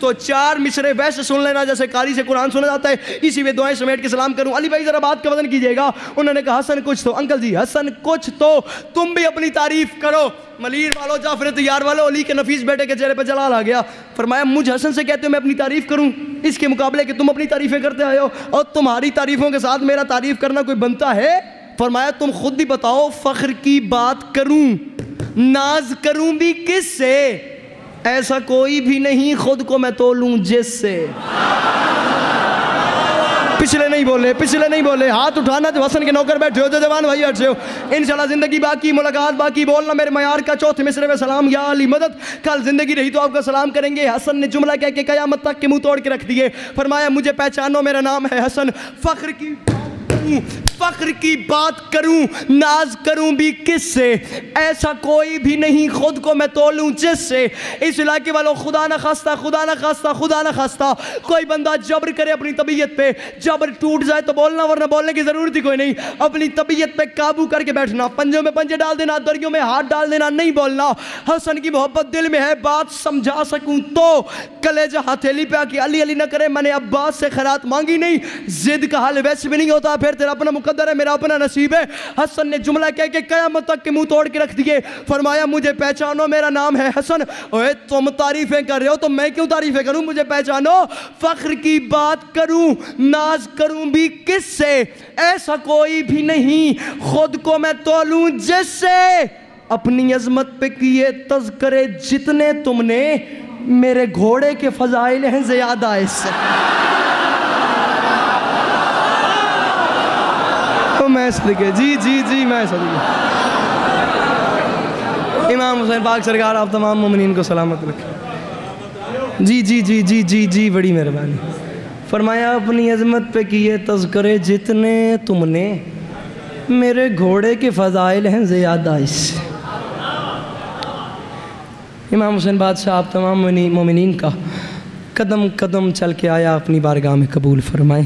تو 4 مصرے ویسے سن لینا جیسے قاری سے قرآن سنا جاتا ہے، اسی میں دعائیں سمیٹ کے سلام کروں. علی بھائی ذرا بات کا وزن کیجئے گا. انہوں نے کہا حسن کچھ تو انکل جی حسن کچھ تو تم بھی اپنی تعریف کرو. ملیر والو جعفر طیار والو علی کے نفیس بیٹے کے چہرے پہ جلال آ گیا. فرمایا مجھ حسن سے کہتے ہو میں اپنی تعریف کروں، اس کے مقابلے کہ تم اپنی تعریفیں کرتے آئے ہو اور تمہاری تعریفوں کے ساتھ میرا تعریف کرنا کوئی بنتا ہے. فرمایا تم خود بھی بتاؤ فخر کی بات کروں ناز کروں بھی کس سے، ایسا کوئی بھی نہیں خود کو میں تولوں جس سے. پچھلے نہیں بولے ہاتھ اٹھانا جو حسن کے نوکر بیٹھے ہو، جو جوان بھائی بیٹھے ہو. انشاءاللہ زندگی باقی، ملاقات باقی. بولنا میرے معیار کا چوتھے مصرے میں سلام یا علی مدد. کل زندگی رہی تو آپ کا سلام کریں گے. حسن نے جملہ کہہ کے قیامت تک کے منہ توڑ کے رکھ دیے. فرمایا مجھے پہچانو میرا نام ہے حسن. فخر کی بات کروں ناز کروں بھی کس سے، ایسا کوئی بھی نہیں خود کو میں تولوں جس سے. اس علاقے والوں خدا نہ خواستہ کوئی بندہ جبر کرے اپنی طبیعت پہ، جبر ٹوٹ جائے تو بولنا، ورنہ بولنے کی ضرورت ہی کوئی نہیں. اپنی طبیعت پہ قابو کر کے بیٹھنا، پنجوں میں پنجے ڈال دینا، دریوں میں ہاتھ ڈال دینا، نہیں بولنا. حسن کی محبت دل میں ہے، بات سمجھا سکوں تو کلیجہ ہتھیلی پہ آ کے علی نہ کرے میں نے عباس سے خیرات مانگی نہیں. ضد کا حل ویسے بھی نہیں ہوتا، پھر تیرا اپنا مقدر ہے، میرا اپنا نصیب ہے. حسن نے جملہ کہہ کے قیامت تک کے منہ توڑ کے رکھ دیے. فرمایا مجھے پہچانو میرا نام ہے حسن. اوے تم تعریفیں کر رہے ہو تو میں کیوں تعریفیں کروں، مجھے پہچانو. فخر کی بات کروں ناز کروں بھی کس سے، ایسا کوئی بھی نہیں خود کو میں تولوں جس سے. اپنی عظمت پہ کیے تذکرے جتنے تم نے، میرے گھوڑے کے فضائل ہیں زیادہ اس سے. میں صدقے جی میں صدقے. امام حسین پاک سرکار آپ تمام مومنین کو سلامت رکھیں. جی بڑی مہربانی. فرمایا اپنی عظمت پہ کیے تذکرے جتنے تم نے، میرے گھوڑے کے فضائل ہیں زیادہ اس سے. امام حسین بادشاہ آپ تمام مومنین کا قدم قدم چل کے آیا، اپنی بارگاہ میں قبول فرمائیں.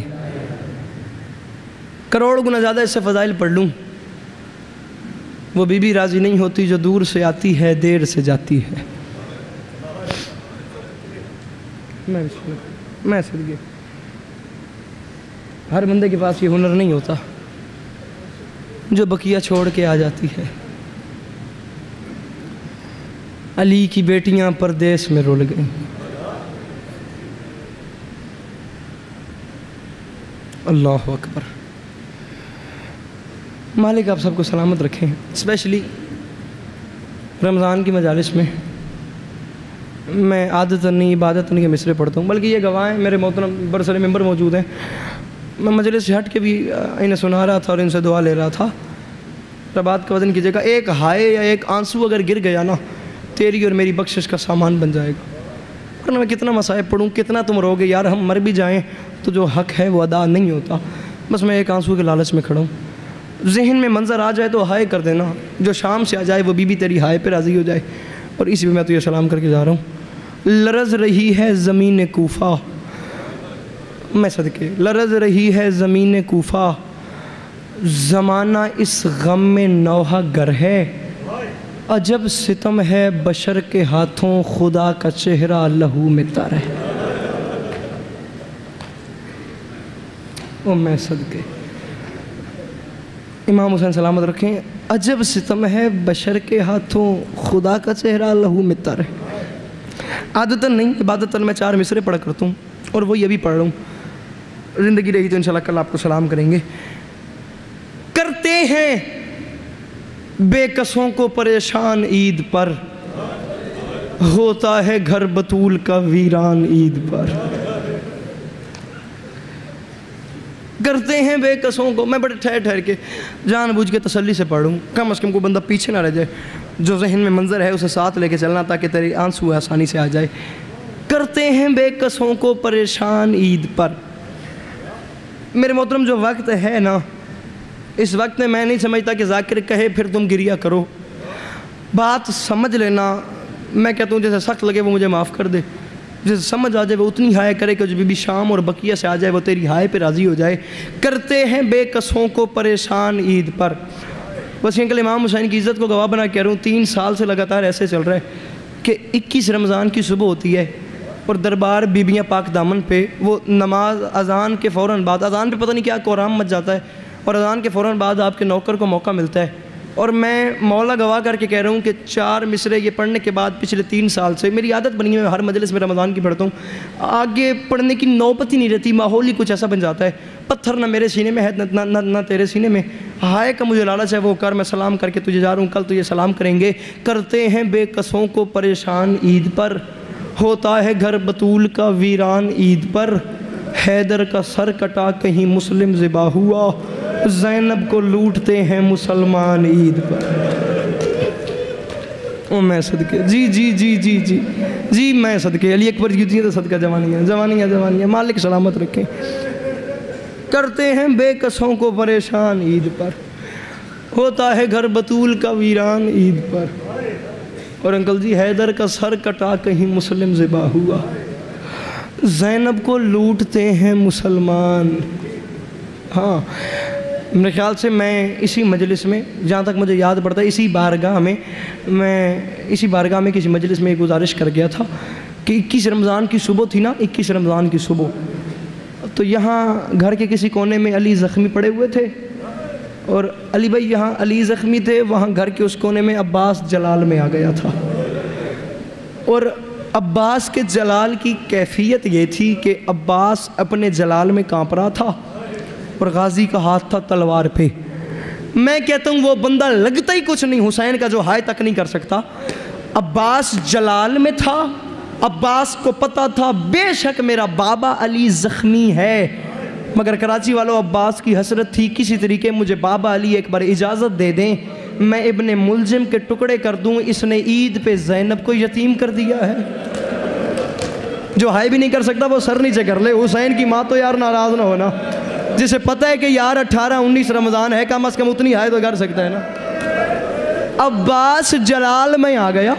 کروڑ گنا زیادہ اس سے فضائل پڑھ لوں. وہ بی بی راضی نہیں ہوتی جو دور سے آتی ہے دیر سے جاتی ہے. میں صدقے ہر بندے کے پاس یہ ہنر نہیں ہوتا جو بقیہ چھوڑ کے آ جاتی ہے. علی کی بیٹیاں پردیس میں رول گئیں. اللہ اکبر. مالک آپ سب کو سلامت رکھیں. اسپیشلی رمضان کی مجالس میں میں عادت نہیں عبادت نہیں کے مصرے پڑھتا ہوں، بلکہ یہ گواہیں میرے محترم برسر ممبر موجود ہیں. میں مجلس سے ہٹ کے بھی انہیں سنا رہا تھا اور ان سے دعا لے رہا تھا. بات کا وزن کیجیے گا، ایک ہائے یا ایک آنسو اگر گر گیا نا تیری اور میری بخشش کا سامان بن جائے گا۔ ورنہ میں کتنا مصائب پڑھوں، کتنا تم روگے یار، ہم مر بھی جائیں تو جو حق ہے وہ ادا نہیں ہوتا۔ بس میں ایک آنسو کے لالچ میں کھڑا ہوں۔ ذہن میں منظر آ جائے تو ہائے کر دینا، جو شام سے آ جائے وہ بی بی تیری ہائے پہ راضی ہو جائے۔ اور اسی پہ میں تو یہ سلام کر کے جا رہا ہوں۔ لرز رہی ہے زمین کوفہ، میں صدقے، لرز رہی ہے زمین کوفہ، زمانہ اس غم میں نوحہ گر ہے، عجب ستم ہے بشر کے ہاتھوں، خدا کا چہرہ لہو میں تر ہے۔ او میں صدقے، امام حسین سلامت رکھیں، عجب ستم ہے بشر کے ہاتھوں، خدا کا چہرہ لہو میں تر ہے۔ عادتاً نہیں، عبادتاً میں 4 مصرے پڑھا کرتا ہوں اور وہی ابھی پڑھ رہا ہوں، زندگی رہی تو انشاءاللہ کل آپ کو سلام کریں گے۔ کرتے ہیں بے کسوں کو پریشان عید پر، ہوتا ہے گھر بطول کا ویران عید پر۔ کرتے ہیں بے کسوں کو، میں بڑے ٹھہر کے جان بوجھ کے تسلی سے پڑھوں، کم از کم کوئی بندہ پیچھے نہ رہ جائے، جو ذہن میں منظر ہے اسے ساتھ لے کے چلنا تاکہ تیری آنسو آسانی سے آ جائے۔ کرتے ہیں بے کسوں کو پریشان عید پر۔ میرے محترم جو وقت ہے نا، اس وقت میں نہیں سمجھتا کہ ذاکر کہے پھر تم گریہ کرو، بات سمجھ لینا۔ میں کہتا ہوں جیسے سخت لگے وہ مجھے معاف کر دے، جیسے سمجھ آ جائے وہ اتنی ہائے کرے کہ جو بی بی شام اور بقیہ سے آ جائے وہ تیری ہائے پہ راضی ہو جائے۔ کرتے ہیں بے کسوں کو پریشان عید پر۔ بس انکل امام حسین کی عزت کو گواہ بنا کہہ رہا ہوں، 3 سال سے لگاتار ایسے چل رہا ہے کہ 21 رمضان کی صبح ہوتی ہے اور دربار بیبیاں پاک دامن پہ وہ نماز اذان کے فوراً بعد، اذان پہ پتہ نہیں کیا قرآن مچ جاتا ہے، اور اذان کے فوراً بعد آپ کے نوکر کو موقع ملتا ہے، اور میں مولا گواہ کر کے کہہ رہا ہوں کہ 4 مصرے یہ پڑھنے کے بعد پچھلے 3 سال سے میری عادت بنی ہے، میں ہر مجلس میں رمضان کی پڑھتا ہوں، آگے پڑھنے کی نوبت ہی نہیں رہتی، ماحول ہی کچھ ایسا بن جاتا ہے، پتھر نہ میرے سینے میں ہے نہ تیرے سینے میں، ہائے کا مجھے لالچ ہے وہ کر، میں سلام کر کے تجھے جا رہا ہوں، کل تجھے سلام کریں گے۔ کرتے ہیں بے کسوں کو پریشان عید پر، ہوتا ہے گھر بطول کا ویران عید پر، حیدر کا سر کٹا کہیں مسلم ذبح ہوا، زینب کو لوٹتے ہیں مسلمان عید پر۔ او میں صدقے، جی میں صدقے، علی اکبر کی تو صدقہ جوانیاں، مالک سلامت رکھیں۔ کرتے ہیں بے کسوں کو پریشان عید پر، ہوتا ہے گھر بطول کا ویران عید پر، اور انکل جی حیدر کا سر کٹا کہیں مسلم ذبح ہوا، زینب کو لوٹتے ہیں مسلمان۔ ہاں میرے خیال سے میں اسی مجلس میں، جہاں تک مجھے یاد پڑتا ہے، اسی بارگاہ میں کسی مجلس میں ایک گزارش کر گیا تھا کہ 21 رمضان کی صبح تھی نا، 21 رمضان کی صبح، تو یہاں گھر کے کسی کونے میں علی زخمی پڑے ہوئے تھے، اور علی بھائی یہاں علی زخمی تھے، وہاں گھر کے اس کونے میں عباس جلال میں آ گیا تھا، اور عباس کے جلال کی کیفیت یہ تھی کہ عباس اپنے جلال میں کانپ رہا تھا اور غازی کا ہاتھ تھا تلوار پہ۔ میں کہتا ہوں وہ بندہ لگتا ہی کچھ نہیں حسین کا جو ہائے تک نہیں کر سکتا۔ عباس جلال میں تھا، عباس کو پتا تھا بے شک میرا بابا علی زخمی ہے، مگر کراچی والوں عباس کی حسرت تھی کسی طریقے مجھے بابا علی ایک بار اجازت دے دیں، میں ابن ملجم کے ٹکڑے کر دوں، اس نے عید پہ زینب کو یتیم کر دیا ہے۔ جو ہائے بھی نہیں کر سکتا وہ سر نیچے کر لے، حسین کی ماں تو یار ناراض نہ ہونا، جسے پتہ ہے کہ یار 18-19 رمضان ہے، کم از کم اتنی ہائے تو کر سکتا ہے نا۔ عباس جلال میں آ گیا،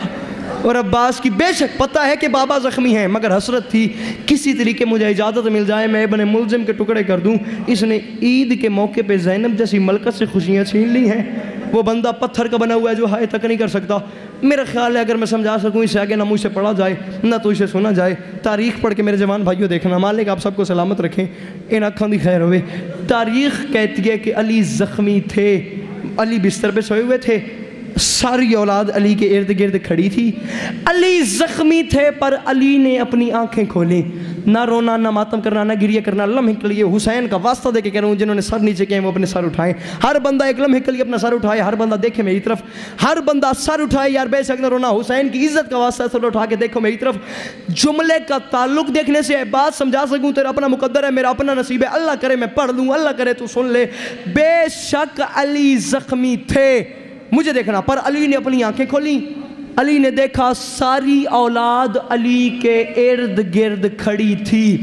اور عباس کی بے شک پتہ ہے کہ بابا زخمی ہیں، مگر حسرت تھی کسی طریقے مجھے اجازت مل جائے میں ابن ملزم کے ٹکڑے کر دوں، اس نے عید کے موقع پہ زینب جیسی ملکت سے خوشیاں چھین لی ہیں۔ وہ بندہ پتھر کا بنا ہوا ہے جو ہائے تک نہیں کر سکتا۔ میرا خیال ہے اگر میں سمجھا سکوں اس سے آگے نہ مجھ سے پڑھا جائے نہ تو اسے سنا جائے۔ تاریخ پڑھ کے میرے جوان بھائیوں دیکھنا، مالک آپ سب کو سلامت رکھیں، ان آنکھوں دی خیر ہوئے۔ تاریخ کہتی ہے کہ علی زخمی تھے، علی بستر پہ سوئے ہوئے تھے، ساری اولاد علی کے ارد گرد کھڑی تھی، علی زخمی تھے پر علی نے اپنی آنکھیں کھولیں، نہ رونا نہ ماتم کرنا نہ گریہ کرنا، لمحے کے لیے حسین کا واسطہ دے کے کہہ رہا ہوں جنہوں نے سر نیچے کیے وہ اپنے سر اٹھائیں، ہر بندہ ایک لمحے کے لیے اپنا سر اٹھائے، ہر بندہ دیکھے میری طرف، ہر بندہ سر اٹھائے، یار بے شک نہ رونا، حسین کی عزت کا واسطہ سر اٹھا کے دیکھو میری طرف۔ جملے کا تعلق دیکھنے سے بات سمجھا سکوں تیرا اپنا مقدر ہے، میرا اپنا نصیب ہے، اللہ کرے میں پڑھ لوں، اللہ کرے تو سن لے۔ بے شک علی زخمی تھے، مجھے دیکھنا، پر علی نے اپنی آنکھیں کھولیں، علی نے دیکھا ساری اولاد علی کے ارد گرد کھڑی تھی.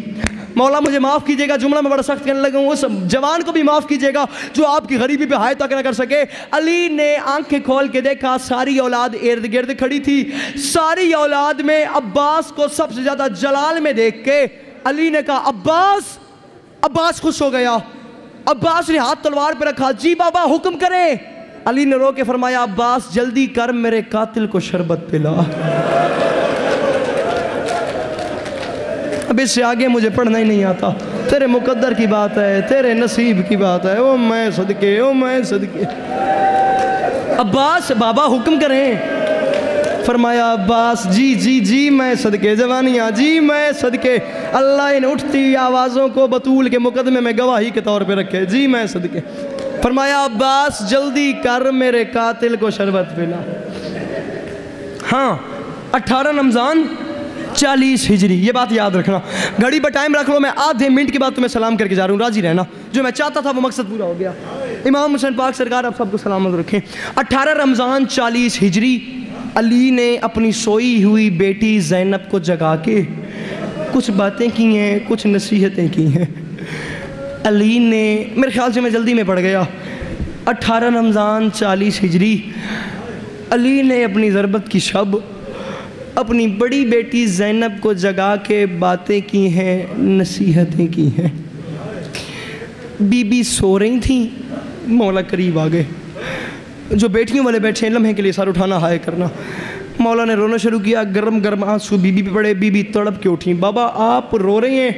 مولا مجھے معاف کیجئے گا، جملہ میں بڑا سخت کرنے لگا ہوں، اس جوان کو بھی معاف کیجئے گا جو آپ کی غریبی پہ ہائے تک نہ کر سکے. علی نے آنکھیں کھول کے دیکھا ساری اولاد ارد گرد کھڑی تھی. ساری اولاد میں عباس کو سب سے زیادہ جلال میں دیکھ کے علی نے کہا عباس. عباس خوش ہو گیا. عباس نے ہاتھ تلوار پہ رکھا. جی بابا حکم کریں. علی نے رو کے فرمایا عباس جلدی کر میرے قاتل کو شربت پلا. اب اس سے آگے مجھے پڑھنا ہی نہیں آتا. تیرے مقدر کی بات ہے، تیرے نصیب کی بات ہے. او میں صدقے، او میں صدقے. عباس بابا حکم کریں. فرمایا عباس جی جی جی میں صدقے جوانیاں، جی میں صدقے. اللہ ان اٹھتی آوازوں کو بطول کے مقدمے میں گواہی کے طور پہ رکھے. جی میں صدقے. فرمایا عباس جلدی کر میرے قاتل کو شربت پلا. ہاں 18 رمضان 40 ہجری، یہ بات یاد رکھنا. گھڑی پر ٹائم رکھ لو، میں آدھے منٹ کے بعد تمہیں سلام کر کے جا رہا ہوں. راضی رہنا، جو میں چاہتا تھا وہ مقصد پورا ہو گیا. امام حسین پاک سرکار آپ سب کو سلامت رکھیں. 18 رمضان 40 ہجری علی نے اپنی سوئی ہوئی بیٹی زینب کو جگا کے کچھ باتیں کی ہیں، کچھ نصیحتیں کی ہیں. علی نے، میرے خیال سے میں جلدی میں پڑھ گیا، 18 رمضان 40 ہجری علی نے اپنی ضربت کی شب اپنی بڑی بیٹی زینب کو جگا کے باتیں کی ہیں، نصیحتیں کی ہیں. بی بی سو رہی تھیں، مولا قریب آ گئے. جو بیٹیوں والے بیٹھے ہیں لمحے کے لیے سر اٹھانا ہائے کرنا. مولا نے رونا شروع کیا، گرم گرم آنسو بی بی پہ پڑے. بی بی تڑپ کے اٹھیں. بابا آپ رو رہے ہیں؟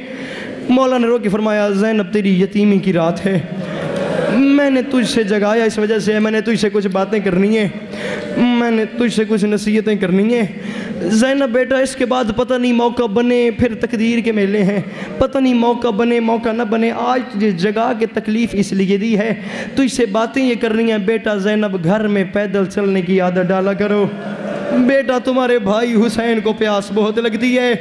مولا نے رو کے فرمایا زینب تیری یتیمی کی رات ہے، میں نے تجھ سے جگایا اس وجہ سے، میں نے تجھ سے کچھ باتیں کرنی ہیں، میں نے تجھ سے کچھ نصیحتیں کرنی ہیں. زینب بیٹا اس کے بعد پتہ نہیں موقع بنے، پھر تقدیر کے میلے ہیں، پتہ نہیں موقع بنے موقع نہ بنے. آج تجھے جگا کے تکلیف اس لیے دی ہے، تجھ سے باتیں یہ کرنی ہیں. بیٹا زینب گھر میں پیدل چلنے کی عادت ڈالا کرو. بیٹا تمہارے بھائی حسین کو پیاس بہت لگتی ہے.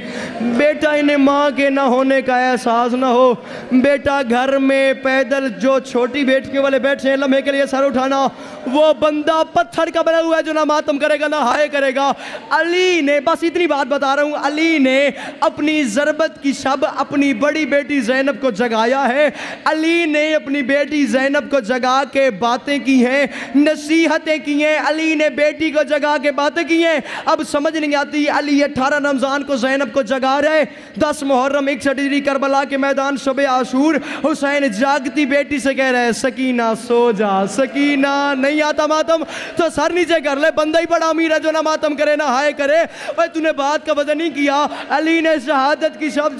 بیٹا انہیں ماں کے نہ ہونے کا احساس نہ ہو. بیٹا گھر میں پیدل، جو چھوٹی بیٹیوں والے بیٹھے ہیں لمحے کے لیے سر اٹھانا، وہ بندہ پتھر کا بنا ہوا ہے جو نہ ماتم کرے گا نہ ہائے کرے گا. علی نے، بس اتنی بات بتا رہا ہوں، علی نے اپنی ضربت کی شب اپنی بڑی بیٹی زینب کو جگایا ہے. علی نے اپنی بیٹی زینب کو جگا کے باتیں کی ہیں، نصیحتیں کی ہیں. علی نے بیٹی کو جگا کے باتیں کی ہیں. اب سمجھ نہیں آتی، علی 18 رمضان کو زینب کو جگا رہے. 10 محرم 61 ہجری کربلا کے میدان شب عاشور حسین جاگتی بیٹی سے کہہ رہے سکینہ سو جا. سکینہ نہیں آتا ماتم تو سر نیچے کر لے، بندہ ہی بڑا امیر ہے جو نہ ماتم کرے نہ ہائے کرے. اوہ تو نے بات کا وزن نہیں کیا. علی نے شہادت کی شب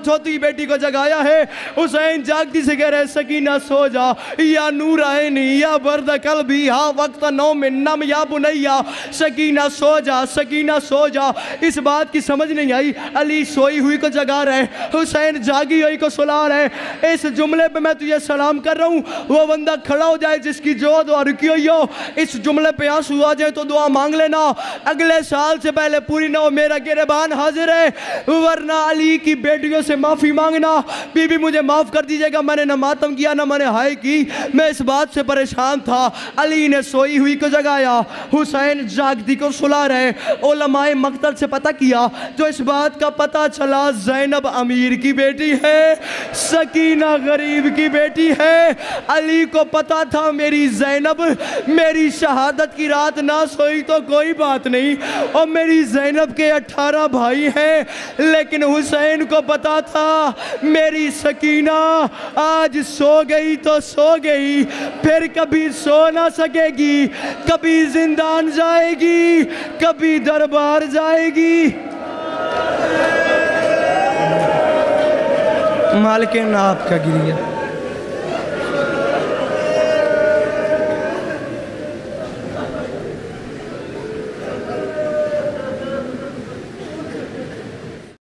چھوٹی بیٹی کو جگایا ہے. حسین جاگتی سے کہہ رہے سکینہ سو جا، یا نور عینی یا برد قلبی ہاں وقت نوم نم یا بنیا. سکینہ سو جا، سکینہ سو جا. اس بات کی سمجھ نہیں آئی. علی سوئی ہوئی کو جگا رہے، حسین جاگی ہوئی کو سلا رہے. اس جملے پہ میں تجھے سلام کر رہا ہوں، وہ بندہ کھڑا ہو جائے جس کی جو دعا رکی ہوئی ہو. اس جملے پہ آنسو آ جائے تو دعا مانگ لینا، اگلے سال سے پہلے پوری نہ ہو. میرا گریبان حاضر ہے، ورنہ علی کی بیٹیوں سے معافی مانگنا. بی بی مجھے معاف کر دیجئے گا، میں نے نہ ماتم کیا نہ میں نے ہائے کی، میں اس بات سے پریشان تھا. علی نے سوئی ہوئی کو جگایا، حسین جاگتی کو سلا رہے. علماء مقتل سے پتہ کیا، جو اس بات کا پتہ چلا زینب امیر کی بیٹی ہے، سکینہ غریب کی بیٹی ہے. علی کو پتہ تھا میری زینب میری شہادت کی رات نہ سوئی تو کوئی بات نہیں، اور میری زینب کے 18 بھائی ہیں، لیکن حسین کو پتہ تھا میری سکینہ آج سو گئی تو سو گئی، پھر کبھی سو نہ سکے گی. کبھی زندان جائے گی، کبھی دربار جائے گی. مالک ناب کا گریہ